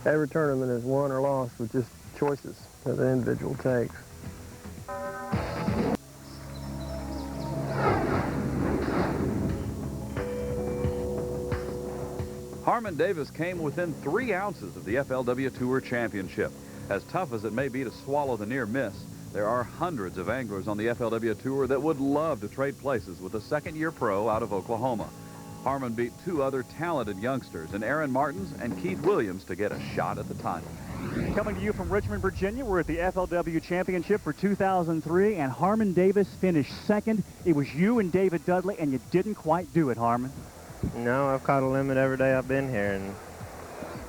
Speaker 17: Every tournament is won or lost with just choices that the individual takes.
Speaker 7: Harmon Davis came within 3 ounces of the FLW Tour Championship. As tough as it may be to swallow the near miss, there are hundreds of anglers on the FLW Tour that would love to trade places with a second-year pro out of Oklahoma. Harmon beat 2 other talented youngsters in Aaron Martins and Keith Williams to get a shot at the title.
Speaker 6: Coming to you from Richmond, Virginia, we're at the FLW Championship for 2003, and Harmon Davis finished second. It was you and David Dudley, and you didn't quite do it, Harmon.
Speaker 1: No, I've caught a limit every day I've been here, and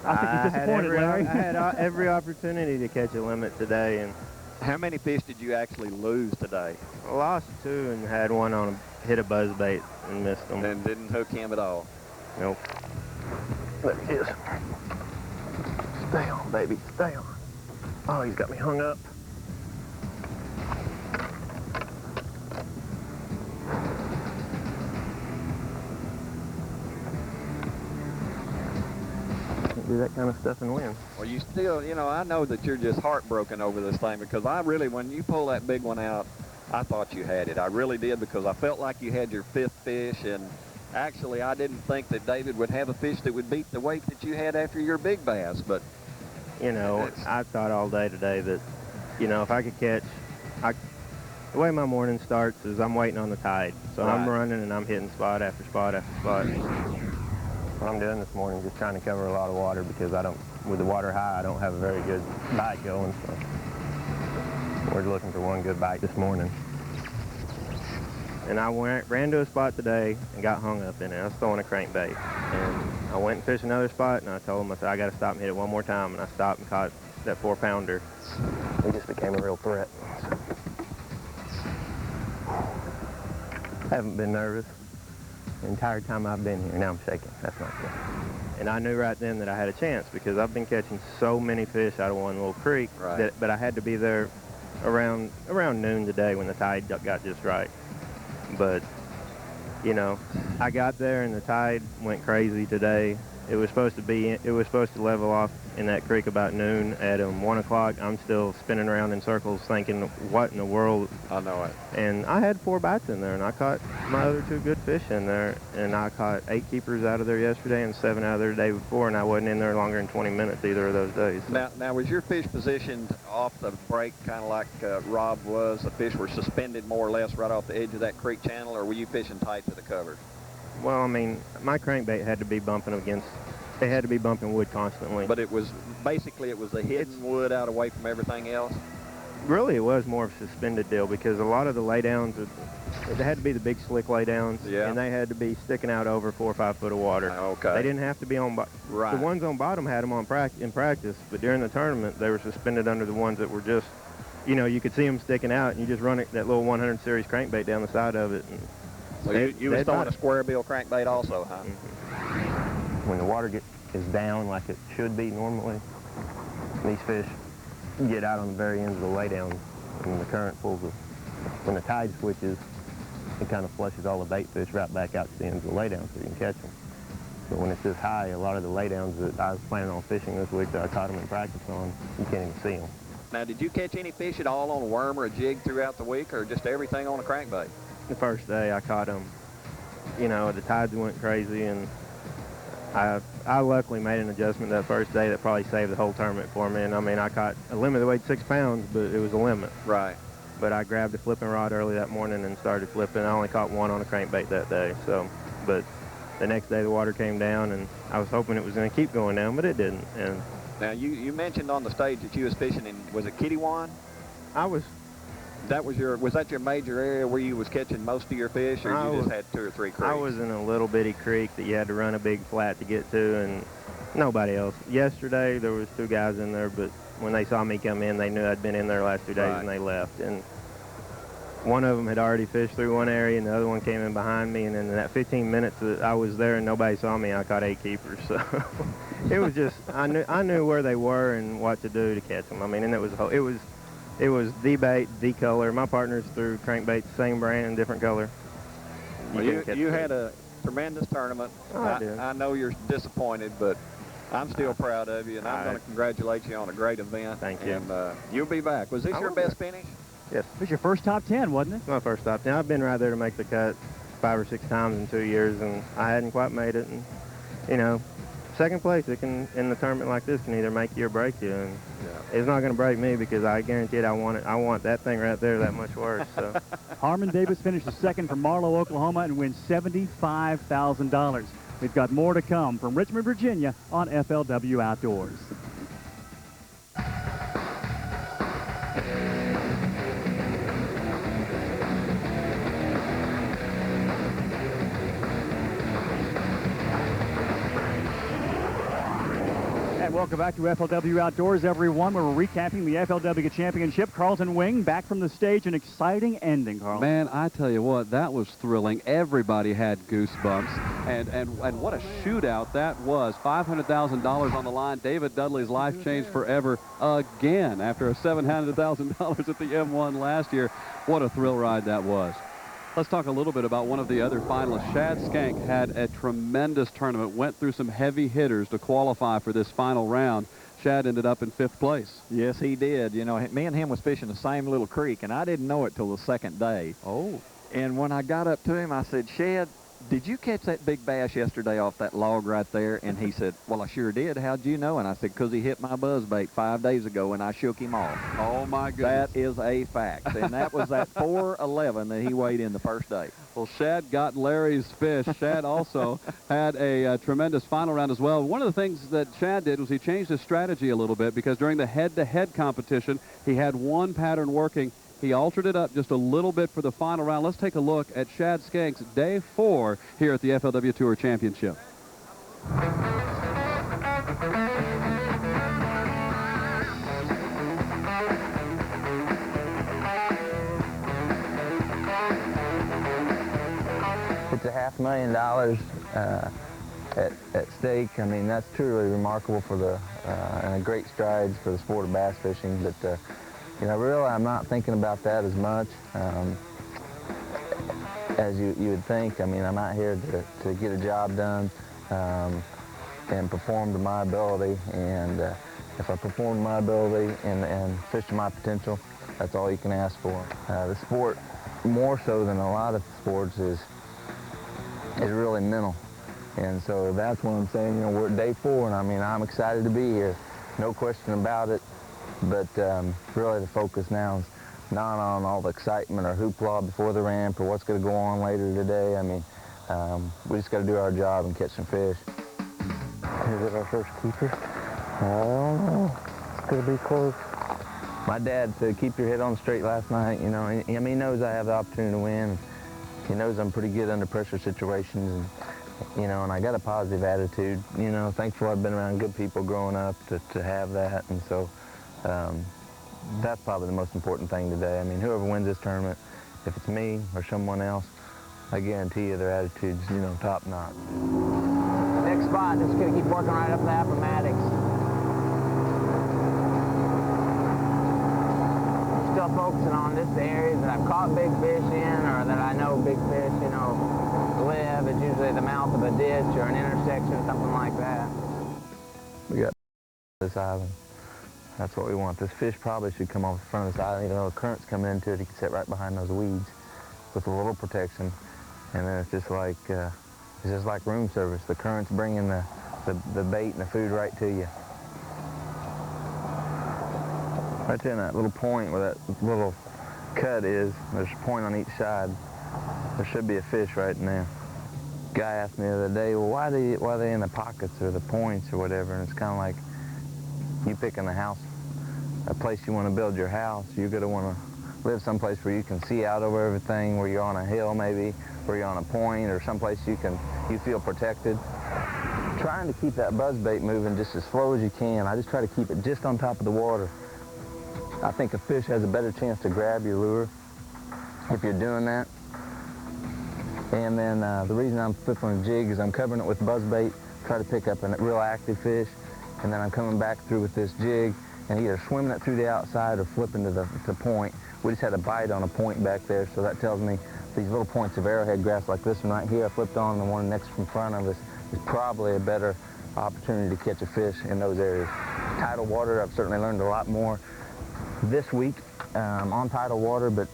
Speaker 6: I think you're disappointed, Larry.
Speaker 1: I had every opportunity to catch a limit today. And
Speaker 11: how many fish did you actually lose today?
Speaker 1: I lost 2 and had one on hit a buzzbait and missed them.
Speaker 11: And didn't hook him at all?
Speaker 1: Nope. There he is. Stay on, baby. Stay on. Oh, he's got me hung up. Can't do that kind of stuff and win.
Speaker 11: Well, you still, you know, I know that you're just heartbroken over this thing, because I really, when you pull that big one out, I thought you had it. I really did, because I felt like you had your 5th fish, and actually I didn't think that David would have a fish that would beat the weight that you had after your big bass, but...
Speaker 1: You know, I thought all day today that, you know, if I could catch... the way my morning starts is I'm waiting on the tide. So right. I'm running and I'm hitting spot after spot after spot. What I'm doing this morning is just trying to cover a lot of water, because with the water high, I don't have a very good bite going, so... We're looking for one good bite this morning. And I ran to a spot today and got hung up in it. I was throwing a crankbait. And I went and fished another spot, and I told him, I said, I got to stop and hit it one more time. And I stopped and caught that 4-pounder. It just became a real threat. So. I haven't been nervous the entire time I've been here. Now I'm shaking. That's not good. And I knew right then that I had a chance, because I've been catching so many fish out of one little creek, right. But I had to be there around noon today when the tide got just right. But, you know, I got there and the tide went crazy today. It was supposed to level off in that creek about noon. At 1 o'clock, I'm still spinning around in circles thinking, what in the world?
Speaker 11: I know it.
Speaker 1: And I had 4 bites in there, and I caught my other 2 good fish in there. And I caught 8 keepers out of there yesterday and 7 out of there the day before, and I wasn't in there longer than 20 minutes either of those days.
Speaker 11: So. Now was your fish positioned off the break, kind of like Rob was? The fish were suspended more or less right off the edge of that creek channel, or were you fishing tight to the cover?
Speaker 1: Well, I mean, my crankbait had to be bumping wood constantly.
Speaker 11: But it was, basically, it was the hidden wood out away from everything else?
Speaker 1: Really, it was more of a suspended deal because a lot of the laydowns, it had to be the big slick laydowns, and they had to be sticking out over 4 or 5 foot of water.
Speaker 11: Okay.
Speaker 1: They didn't have to be on bottom.
Speaker 11: Right.
Speaker 1: The ones on bottom had them on in practice, but during the tournament, they were suspended under the ones that were just, you know, you could see them sticking out, and you just run that little 100 series crankbait down the side of it. And
Speaker 11: so you was throwing a square bill crankbait also, huh?
Speaker 1: When the water is down like it should be normally, these fish get out on the very ends of the laydown, and the current pulls them. When the tide switches, it kind of flushes all the bait fish right back out to the ends of the laydown so you can catch them. But when it's this high, a lot of the laydowns that I was planning on fishing this week that I caught them in practice on, you can't even see them.
Speaker 11: Now, did you catch any fish at all on a worm or a jig throughout the week, or just everything on a crankbait?
Speaker 1: The first day I caught them, you know, the tides went crazy, and I luckily made an adjustment that first day that probably saved the whole tournament for me. And I mean, I caught a limit that weighed 6 pounds, but it was a limit.
Speaker 11: Right.
Speaker 1: But I grabbed a flipping rod early that morning and started flipping. I only caught one on a crankbait that day. So, but the next day the water came down, and I was hoping it was going to keep going down, but it didn't. And
Speaker 11: now you mentioned on the stage that you was fishing in, was it Kittywan?
Speaker 1: Was
Speaker 11: that your major area where you was catching most of your fish, or you just had 2 or 3 creeks?
Speaker 1: I was in a little bitty creek that you had to run a big flat to get to, and nobody else. Yesterday there was 2 guys in there, but when they saw me come in, they knew I'd been in there the last 2 days, and they left. And one of them had already fished through one area, and the other one came in behind me, and in that 15 minutes that I was there and nobody saw me, I caught 8 keepers. So it was just, I knew where they were and what to do to catch them. I mean, and it was the bait, the color. My partners threw crankbait, same brand, different color.
Speaker 11: Well, you had a tremendous tournament. I know you're disappointed, but I'm still proud of you, and I'm going to congratulate you on a great event.
Speaker 1: Thank you.
Speaker 11: And you'll be back. Was this your best finish?
Speaker 1: Yes.
Speaker 6: It was your first top 10, wasn't it?
Speaker 1: My first top 10. I've been right there to make the cut 5 or 6 times in 2 years, and I hadn't quite made it. And, you know, second place in the tournament like this can either make you or break you. And it's not going to break me because I guarantee it. I want that thing right there that much worse. So.
Speaker 6: Harmon Davis finishes second from Marlow, Oklahoma, and wins $75,000. We've got more to come from Richmond, Virginia on FLW Outdoors. Welcome back to FLW Outdoors, everyone. We're recapping the FLW Championship. Carlton Wing back from the stage. An exciting ending, Carl.
Speaker 7: Man, I tell you what, that was thrilling. Everybody had goosebumps. And what a shootout that was. $500,000 on the line. David Dudley's life changed forever again after a $700,000 at the M1 last year. What a thrill ride that was. Let's talk a little bit about one of the other finalists. Shad Skank had a tremendous tournament, went through some heavy hitters to qualify for this final round. Shad ended up in 5th place.
Speaker 11: Yes, he did. You know, me and him was fishing the same little creek, and I didn't know it till the second day.
Speaker 7: Oh.
Speaker 11: And when I got up to him, I said, Shad, did you catch that big bass yesterday off that log right there? And he said, well, I sure did. How'd you know? And I said, because he hit my buzzbait 5 days ago, and I shook him off.
Speaker 7: Oh, my goodness.
Speaker 11: That is a fact. And that was that 411 that he weighed in the first day.
Speaker 7: Well, Shad got Larry's fish. Shad also had a tremendous final round as well. One of the things that Shad did was he changed his strategy a little bit because during the head-to-head competition, he had one pattern working. He altered it up just a little bit for the final round. Let's take a look at Shad Skank's day 4 here at the FLW Tour Championship.
Speaker 20: It's a $500,000 at stake. I mean, that's truly remarkable for the and a great strides for the sport of bass fishing. But you know, really, I'm not thinking about that as much as you would think. I mean, I'm out here to get a job done and perform to my ability. And if I perform to my ability and fish to my potential, that's all you can ask for. The sport, more so than a lot of sports, is really mental. And so that's what I'm saying. You know, we're at day 4, and I mean, I'm excited to be here, no question about it. But really the focus now is not on all the excitement or hoopla before the ramp or what's going to go on later today. I mean, we just got to do our job and catch some fish.
Speaker 17: Is it our first keeper? I don't know. It's going to be close.
Speaker 20: My dad said, keep your head on straight last night, you know. I mean, he knows I have the opportunity to win. He knows I'm pretty good under pressure situations, and, you know, and I got a positive attitude. You know, thankful I've been around good people growing up to have that, and so that's probably the most important thing today. I mean, whoever wins this tournament, if it's me or someone else, I guarantee you their attitude's, you know, top notch. Next spot, just gonna keep working right up the Appomattox. Still focusing on this area that I've caught big fish in, or that I know big fish, you know, live. It's usually the mouth of a ditch or an intersection, something like that. We got this island. That's what we want. This fish probably should come off the front of this island. Even though the current's coming into it, he can sit right behind those weeds with a little protection. And then it's just like room service. The current's bringing the bait and the food right to you. Right there in that little point where that little cut is, there's a point on each side. There should be a fish right in there. Guy asked me the other day, well, why are they in the pockets or the points or whatever? And it's kind of like you picking a house, a place you want to build your house. You're going to want to live someplace where you can see out over everything, where you're on a hill maybe, where you're on a point, or someplace you feel protected. Trying to keep that buzzbait moving just as slow as you can. I just try to keep it just on top of the water. I think a fish has a better chance to grab your lure if you're doing that. And then the reason I'm flipping a jig is I'm covering it with buzzbait, try to pick up a real active fish, and then I'm coming back through with this jig and either swimming it through the outside or flipping to the point. We just had a bite on a point back there, so that tells me these little points of arrowhead grass like this one right here I flipped on, and the one next in front of us is probably a better opportunity to catch a fish in those areas. Tidal water, I've certainly learned a lot more this week on tidal water, but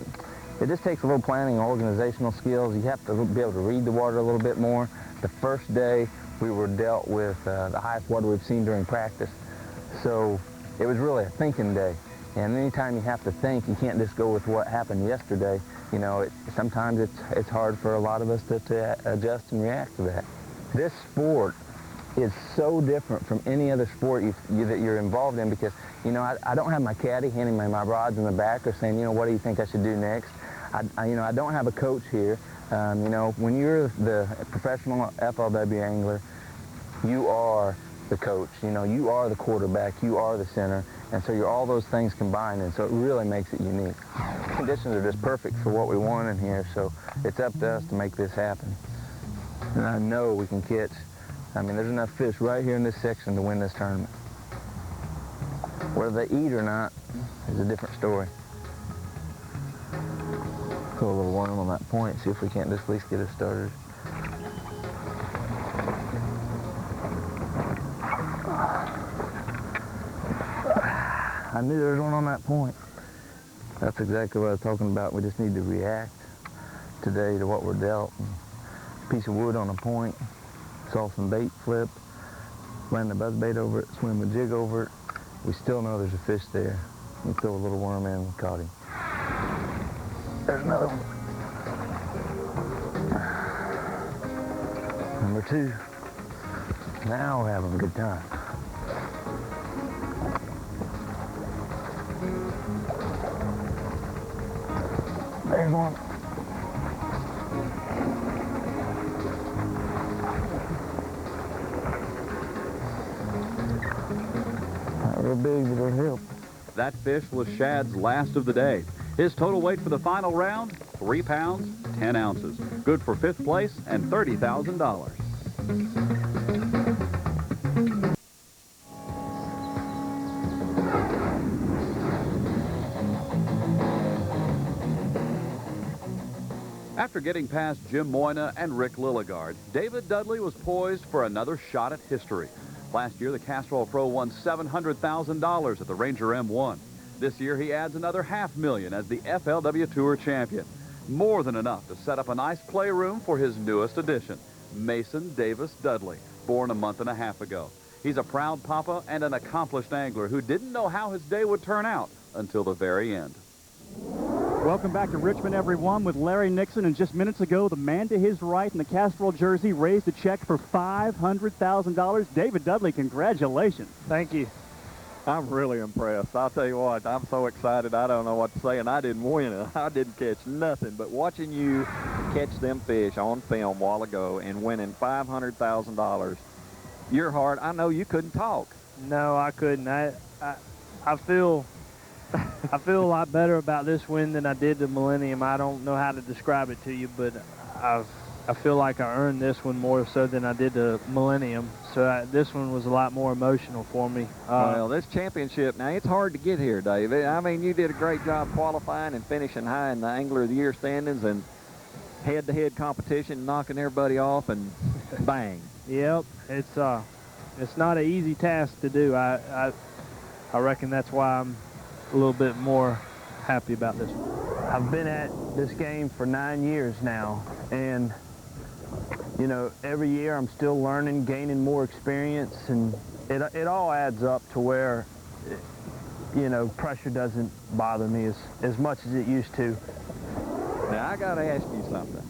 Speaker 20: it just takes a little planning and organizational skills. You have to be able to read the water a little bit more. The first day we were dealt with the highest water we've seen during practice, so it was really a thinking day. And anytime you have to think, you can't just go with what happened yesterday. You know, sometimes it's hard for a lot of us to adjust and react to that. This sport is so different from any other sport that you're involved in, because, you know, I don't have my caddy handing me my rods in the back or saying, you know, what do you think I should do next? You know, I don't have a coach here. You know, when you're the professional FLW angler, you are the coach. You know, you are the quarterback, you are the center, and so you're all those things combined, and so it really makes it unique. Conditions are just perfect for what we want in here, so it's up to us to make this happen. And I know we can catch. I mean, there's enough fish right here in this section to win this tournament. Whether they eat or not is a different story. Put a little worm on that point, see if we can't just at least get it started. I knew there was one on that point. That's exactly what I was talking about. We just need to react today to what we're dealt. A piece of wood on a point, saw some bait flip, ran the buzzbait over it, swim a jig over it. We still know there's a fish there. We throw a little worm in and caught him. There's another one. Number 2. Now we're having a good time. There's one. Not real big, but it'll help.
Speaker 7: That fish was Shad's last of the day. His total weight for the final round, 3 pounds, 10 ounces. Good for 5th place and $30,000. After getting past Jim Moyna and Rick Lilligard, David Dudley was poised for another shot at history. Last year, the Castrol Pro won $700,000 at the Ranger M1. This year, he adds another $500,000 as the FLW Tour champion. More than enough to set up a nice playroom for his newest addition, Mason Davis Dudley, born a month and a half ago. He's a proud papa and an accomplished angler who didn't know how his day would turn out until the very end.
Speaker 6: Welcome back to Richmond, everyone, with Larry Nixon. And just minutes ago, the man to his right in the Castrol jersey raised a check for $500,000. David Dudley, congratulations.
Speaker 21: Thank you.
Speaker 11: I'm really impressed. I'll tell you what, I'm so excited I don't know what to say, and I didn't win it. I didn't catch nothing, but watching you catch them fish on film a while ago and winning $500,000, your heart, I know you couldn't talk.
Speaker 21: No, I couldn't. I feel I feel a lot better about this win than I did the Millennium. I don't know how to describe it to you, but I feel like I earned this one more so than I did the Millennium. So this one was a lot more emotional for me.
Speaker 11: Well, this championship, now it's hard to get here, David. I mean, you did a great job qualifying and finishing high in the Angler of the Year standings and head-to-head competition, knocking everybody off, and bang.
Speaker 21: Yep, it's not an easy task to do. I reckon that's why I'm a little bit more happy about this one. I've been at this game for 9 years now, and you know, every year I'm still learning, gaining more experience, and it all adds up to where, you know, pressure doesn't bother me as much as it used to.
Speaker 11: Now, I got to ask you something.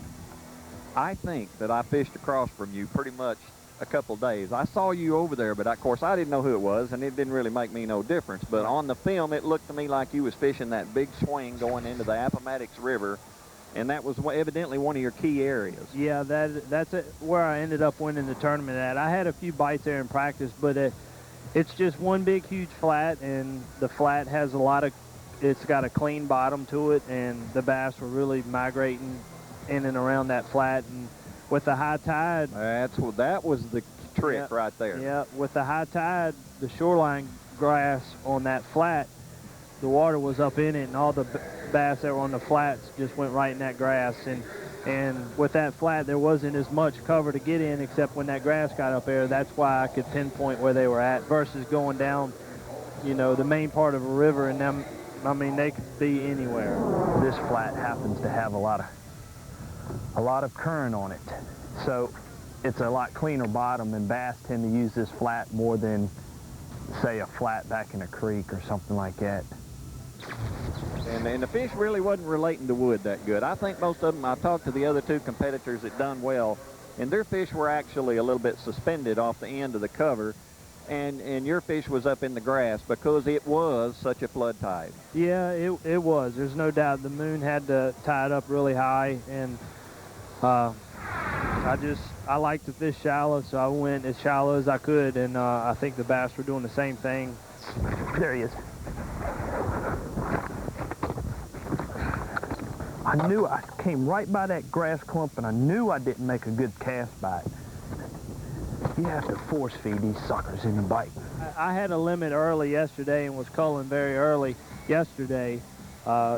Speaker 11: I think that I fished across from you pretty much a couple days. I saw you over there, but of course I didn't know who it was, and it didn't really make me no difference. But on the film, it looked to me like you was fishing that big swing going into the Appomattox River, and that was evidently one of your key areas.
Speaker 21: Yeah, that's where I ended up winning the tournament at. I had a few bites there in practice, but it's just one big, huge flat, and the flat has it's got a clean bottom to it, and the bass were really migrating in and around that flat. And with the high tide,
Speaker 11: that was the trick right there.
Speaker 21: Yeah, with the high tide, the shoreline grass on that flat, the water was up in it, and all the bass that were on the flats just went right in that grass. And with that flat, there wasn't as much cover to get in, except when that grass got up there. That's why I could pinpoint where they were at versus going down, you know, the main part of a river, and them, I mean, they could be anywhere. This flat happens to have a lot of current on it, so it's a lot cleaner bottom, and bass tend to use this flat more than, say, a flat back in a creek or something like that.
Speaker 11: And the fish really wasn't relating to wood that good. I think most of them, I talked to the other two competitors that done well, and their fish were actually a little bit suspended off the end of the cover, and your fish was up in the grass because it was such a flood tide.
Speaker 21: Yeah, it was. There's no doubt the moon had to tie it up really high, and I like to fish shallow, so I went as shallow as I could, and I think the bass were doing the same thing. There he is. I knew I came right by that grass clump, and I knew I didn't make a good cast bite. You have to force feed these suckers into bite. I had a limit early yesterday and was culling very early yesterday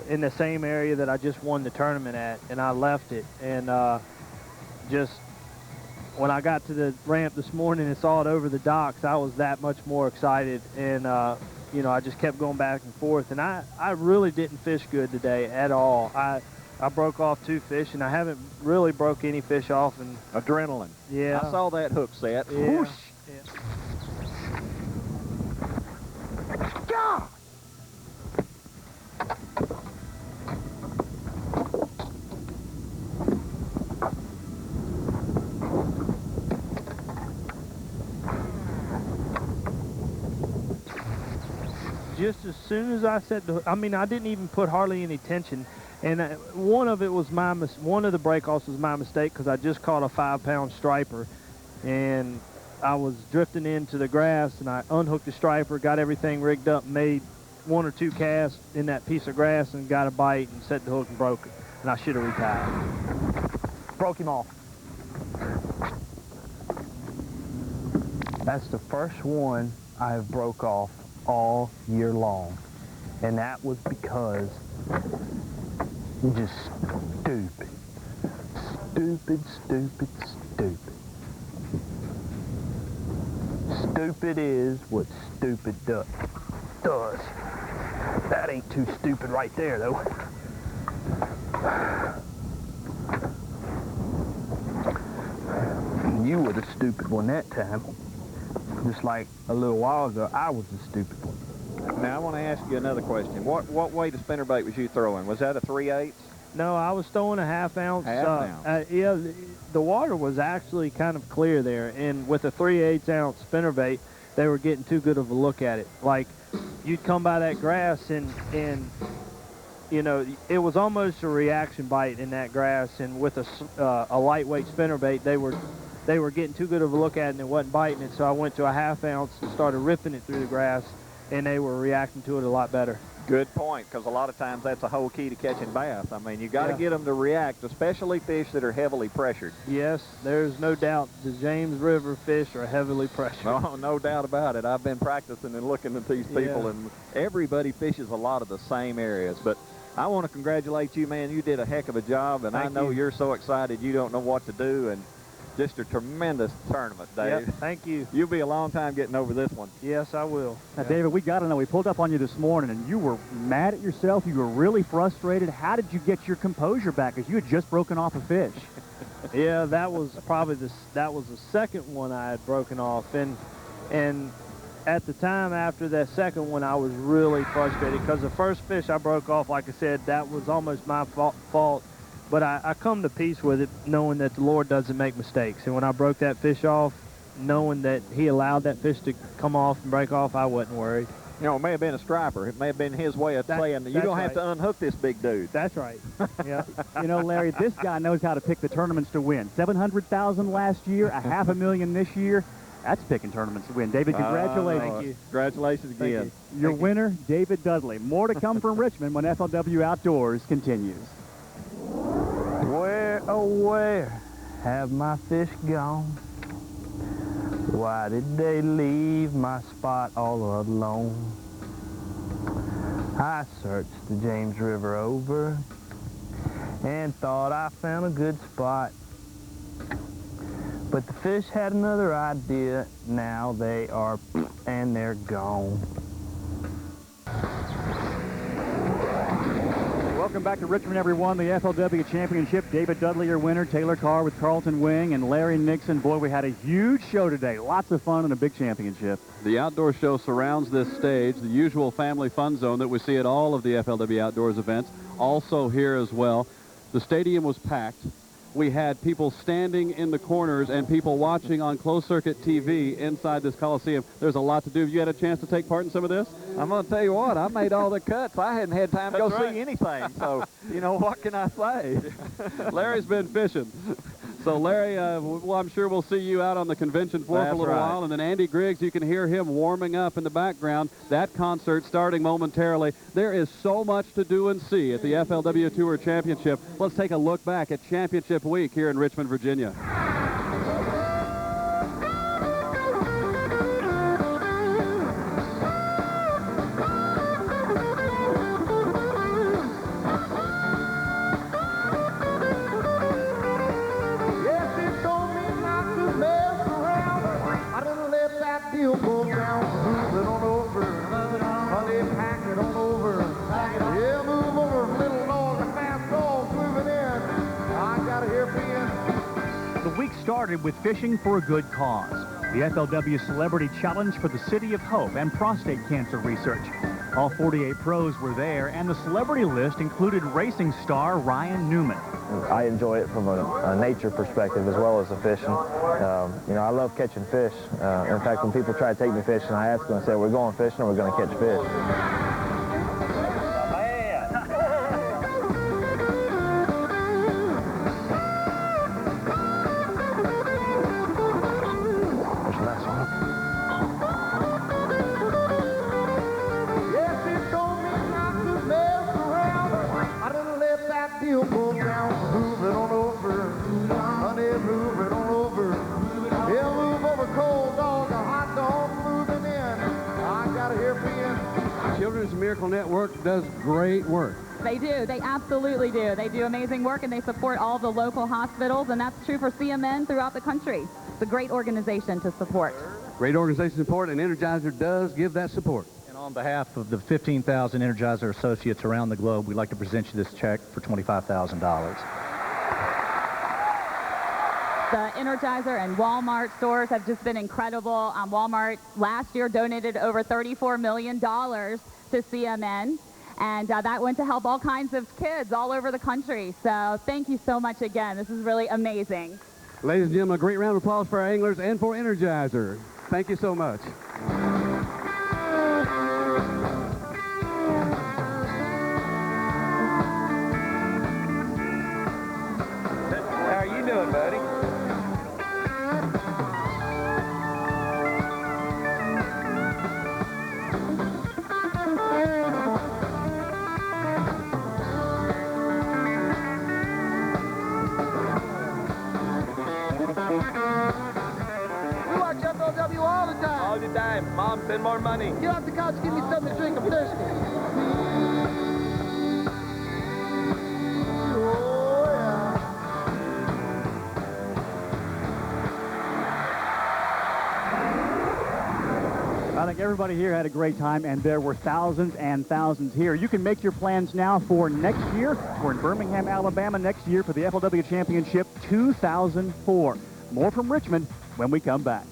Speaker 21: in the same area that I just won the tournament at, and I left it. And just when I got to the ramp this morning and saw it over the docks, I was that much more excited. And you know, I just kept going back and forth, and I really didn't fish good today at all. I broke off 2 fish, and I haven't really broke any fish off. And
Speaker 11: adrenaline.
Speaker 21: Yeah.
Speaker 11: I saw that hook set.
Speaker 21: Yeah.
Speaker 11: Whoosh.
Speaker 21: Yeah. Just as soon as I set the, I mean, I didn't even put hardly any tension, and one of the breakoffs was my mistake because I just caught a 5-pound striper, and I was drifting into the grass, and I unhooked the striper, got everything rigged up, made 1 or 2 casts in that piece of grass, and got a bite and set the hook and broke it, and I should have retied. Broke him off. That's the first one I have broke off all year long, and that was because you're just stupid. Stupid is what stupid does. That ain't too stupid right there, though. You were the stupid one that time. Just like a little while ago, I was the stupid one.
Speaker 11: Now, I want to ask you another question. What weight of spinnerbait was you throwing? Was that a 3/8?
Speaker 21: No, I was throwing a 1/2 ounce.
Speaker 11: Half-ounce.
Speaker 21: Yeah, the water was actually kind of clear there, and with a 3/8 ounce spinnerbait, they were getting too good of a look at it. Like, you'd come by that grass and you know, it was almost a reaction bite in that grass, and with a lightweight spinnerbait, they were getting too good of a look at it and it wasn't biting it, so I went to a 1/2 ounce and started ripping it through the grass, and they were reacting to it a lot better.
Speaker 11: Good point, because a lot of times that's a whole key to catching bass. I mean, you got to get them to react, especially fish that are heavily pressured.
Speaker 21: Yes, there's no doubt the James River fish are heavily pressured.
Speaker 11: No, no doubt about it. I've been practicing and looking at these people, and everybody fishes a lot of the same areas. But I want to congratulate you, man. You did a heck of a job, and
Speaker 21: Thank
Speaker 11: I know
Speaker 21: you.
Speaker 11: you're so excited you don't know what to do, and just a tremendous tournament, Dave.
Speaker 21: Yep, thank you.
Speaker 11: You'll be a long time getting over this one.
Speaker 21: Yes, I will.
Speaker 6: Now, David, we got to know, we pulled up on you this morning, and you were mad at yourself. You were really frustrated. How did you get your composure back? Because you had just broken off a fish.
Speaker 21: Yeah, that was probably the second one I had broken off, and at the time after that second one, I was really frustrated because the first fish I broke off, like I said, that was almost my fault. But I come to peace with it, knowing that the Lord doesn't make mistakes. And when I broke that fish off, knowing that he allowed that fish to come off and break off, I wasn't worried.
Speaker 11: You know, it may have been a striper. It may have been his way of saying, you don't have to unhook this big dude.
Speaker 21: That's right.
Speaker 6: Yeah. You know, Larry, this guy knows how to pick the tournaments to win. 700,000 last year, a $500,000 this year. That's picking tournaments to win. David, congratulations.
Speaker 11: Thank you. Congratulations again.
Speaker 6: Your winner, David Dudley. More to come from Richmond when FLW Outdoors continues.
Speaker 21: Where, oh where have my fish gone? Why did they leave my spot all alone? I searched the James River over and thought I found a good spot. But the fish had another idea. Now they are and they're gone.
Speaker 6: Welcome back to Richmond, everyone. The FLW Championship. David Dudley, your winner. Taylor Carr with Carlton Wing and Larry Nixon. Boy, we had a huge show today. Lots of fun and a big championship.
Speaker 7: The outdoor show surrounds this stage, the usual family fun zone that we see at all of the FLW Outdoors events, also here as well. The stadium was packed. We had people standing in the corners and people watching on closed-circuit TV inside this Coliseum. There's a lot to do. Have you had a chance to take part in some of this?
Speaker 11: I'm going to tell you what, I made all the cuts. I hadn't had time to go see anything. So, you know, what can I say?
Speaker 7: Larry's been fishing. So, Larry, well, I'm sure we'll see you out on the convention floor for a little while. And then Andy Griggs, you can hear him warming up in the background. That concert starting momentarily. There is so much to do and see at the FLW Tour Championship. Let's take a look back at Championship Week here in Richmond, Virginia.
Speaker 6: Started with fishing for a good cause. The FLW Celebrity Challenge for the City of Hope and prostate cancer research. All 48 pros were there, and the celebrity list included racing star Ryan Newman.
Speaker 1: I enjoy it from a nature perspective as well as the fishing. You know, I love catching fish. In fact, when people try to take me fishing, I ask them and say, we're going fishing or we're going to catch fish.
Speaker 5: Children's Miracle Network does great work.
Speaker 18: They do. They absolutely do. They do amazing work, and they support all the local hospitals, and that's true for CMN throughout the country. It's a great organization to support.
Speaker 5: Great organization support, and Energizer does give that support.
Speaker 19: And on behalf of the 15,000 Energizer associates around the globe, we'd like to present you this check for $25,000.
Speaker 18: The Energizer and Walmart stores have just been incredible. Walmart last year donated over $34 million to CMN, and that went to help all kinds of kids all over the country. So thank you so much again. This is really amazing.
Speaker 5: Ladies and gentlemen, a great round of applause for our anglers and for Energizer.
Speaker 4: Thank you so much.
Speaker 15: How are you doing, buddy?
Speaker 13: We watch FLW all the time.
Speaker 15: All the time. Mom, send more money.
Speaker 13: Get off the couch, give me something to drink. I'm thirsty.
Speaker 6: I think everybody here had a great time, and there were thousands and thousands here. You can make your plans now for next year. We're in Birmingham, Alabama next year for the FLW Championship 2004. More from Richmond when we come back.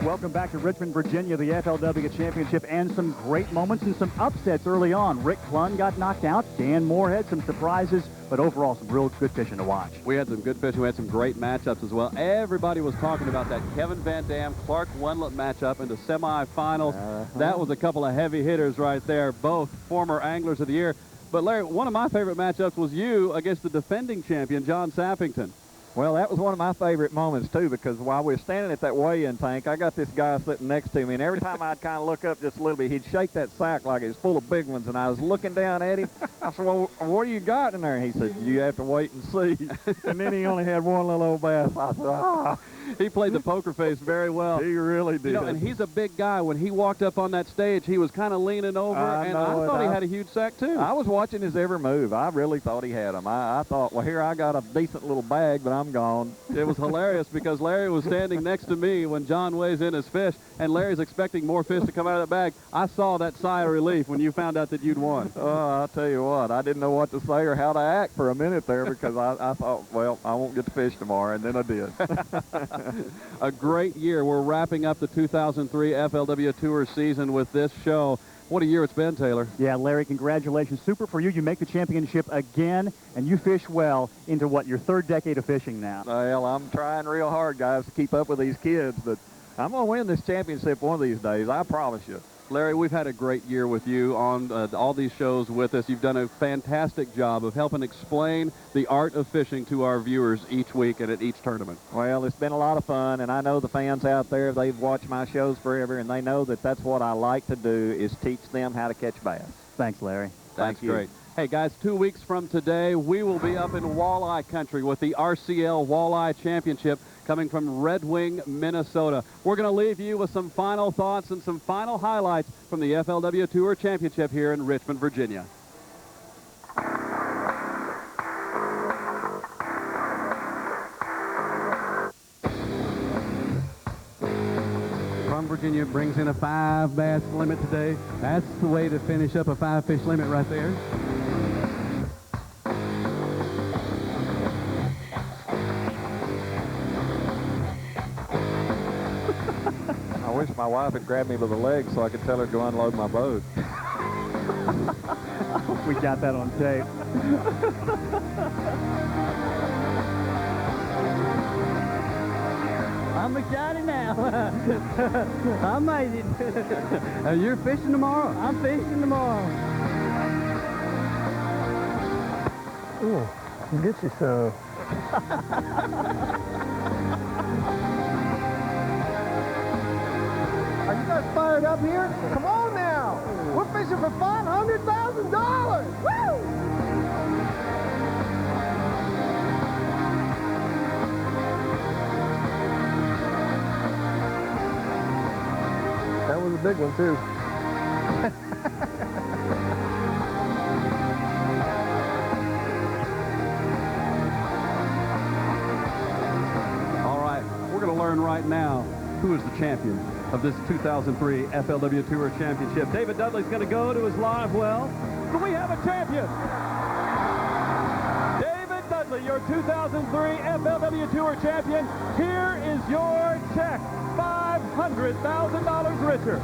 Speaker 6: Welcome back to Richmond, Virginia, the FLW Championship, and some great moments and some upsets early on. Rick Clunn got knocked out. Dan Moorhead, some surprises, but overall some real good fishing to watch.
Speaker 4: We had some good fishing. We had some great matchups as well. Everybody was talking about that Kevin Van Dam, Clark Wendlandt matchup in the semifinals. That was a couple of heavy hitters right there, both former Anglers of the Year. But Larry, one of my favorite matchups was you against the defending champion, John Sappington.
Speaker 22: Well, that was one of my favorite moments, too, because while we were standing at that weigh-in tank, I got this guy sitting next to me, and every time I'd kind of look up just a little bit, he'd shake that sack like it was full of big ones, and I was looking down at him. I said, well, what do you got in there? And he said, you have to wait and see. And then he only had one little old bass. I said, ah.
Speaker 4: He played the poker face very well.
Speaker 22: He really did.
Speaker 4: You know, and he's a big guy. When he walked up on that stage, he was kind of leaning over, and I thought he had a huge sack, too.
Speaker 22: I was watching his every move. I really thought he had him. I thought, well, here I got a decent little bag, but I'm gone.
Speaker 4: It was hilarious because Larry was standing next to me when John weighs in his fish, and Larry's expecting more fish to come out of the bag. I saw that sigh of relief when you found out that you'd won.
Speaker 22: Oh, I'll tell you what, I didn't know what to say or how to act for a minute there because I thought, well, I won't get to fish tomorrow, and then I did.
Speaker 4: A great year. We're wrapping up the 2003 FLW Tour season with this show. What a year it's been, Taylor.
Speaker 6: Yeah, Larry, congratulations. Super for you. You make the championship again, and you fish well into, what, your third decade of fishing now?
Speaker 22: Well, I'm trying real hard, guys, to keep up with these kids, but I'm going to win this championship one of these days. I promise you.
Speaker 4: Larry, we've had a great year with you on all these shows with us. You've done a fantastic job of helping explain the art of fishing to our viewers each week and at each tournament.
Speaker 22: Well, it's been a lot of fun, and I know the fans out there, they've watched my shows forever, and they know that that's what I like to do is teach them how to catch bass.
Speaker 6: Thanks, Larry.
Speaker 4: That's great. Hey, guys, 2 weeks from today, we will be up in walleye country with the RCL Walleye Championship coming from Red Wing, Minnesota. We're going to leave you with some final thoughts and some final highlights from the FLW Tour Championship here in Richmond, Virginia. From Virginia brings in a 5 bass limit today. That's the way to finish up a 5 fish limit right there.
Speaker 22: I wish my wife had grabbed me by the leg so I could tell her to unload my boat.
Speaker 6: We got that on tape.
Speaker 13: I'm excited now. I made it.
Speaker 4: You're fishing tomorrow?
Speaker 13: I'm fishing tomorrow.
Speaker 17: Ooh, get you some.
Speaker 13: Are you guys fired up here? Come on now. We're fishing for $500,000. Woo!
Speaker 17: That was a big one, too.
Speaker 4: who is the champion of this 2003 FLW Tour Championship. David Dudley's going to go to his live well. Do we have a champion? David Dudley, your 2003 FLW Tour champion. Here is your check, $500,000 richer.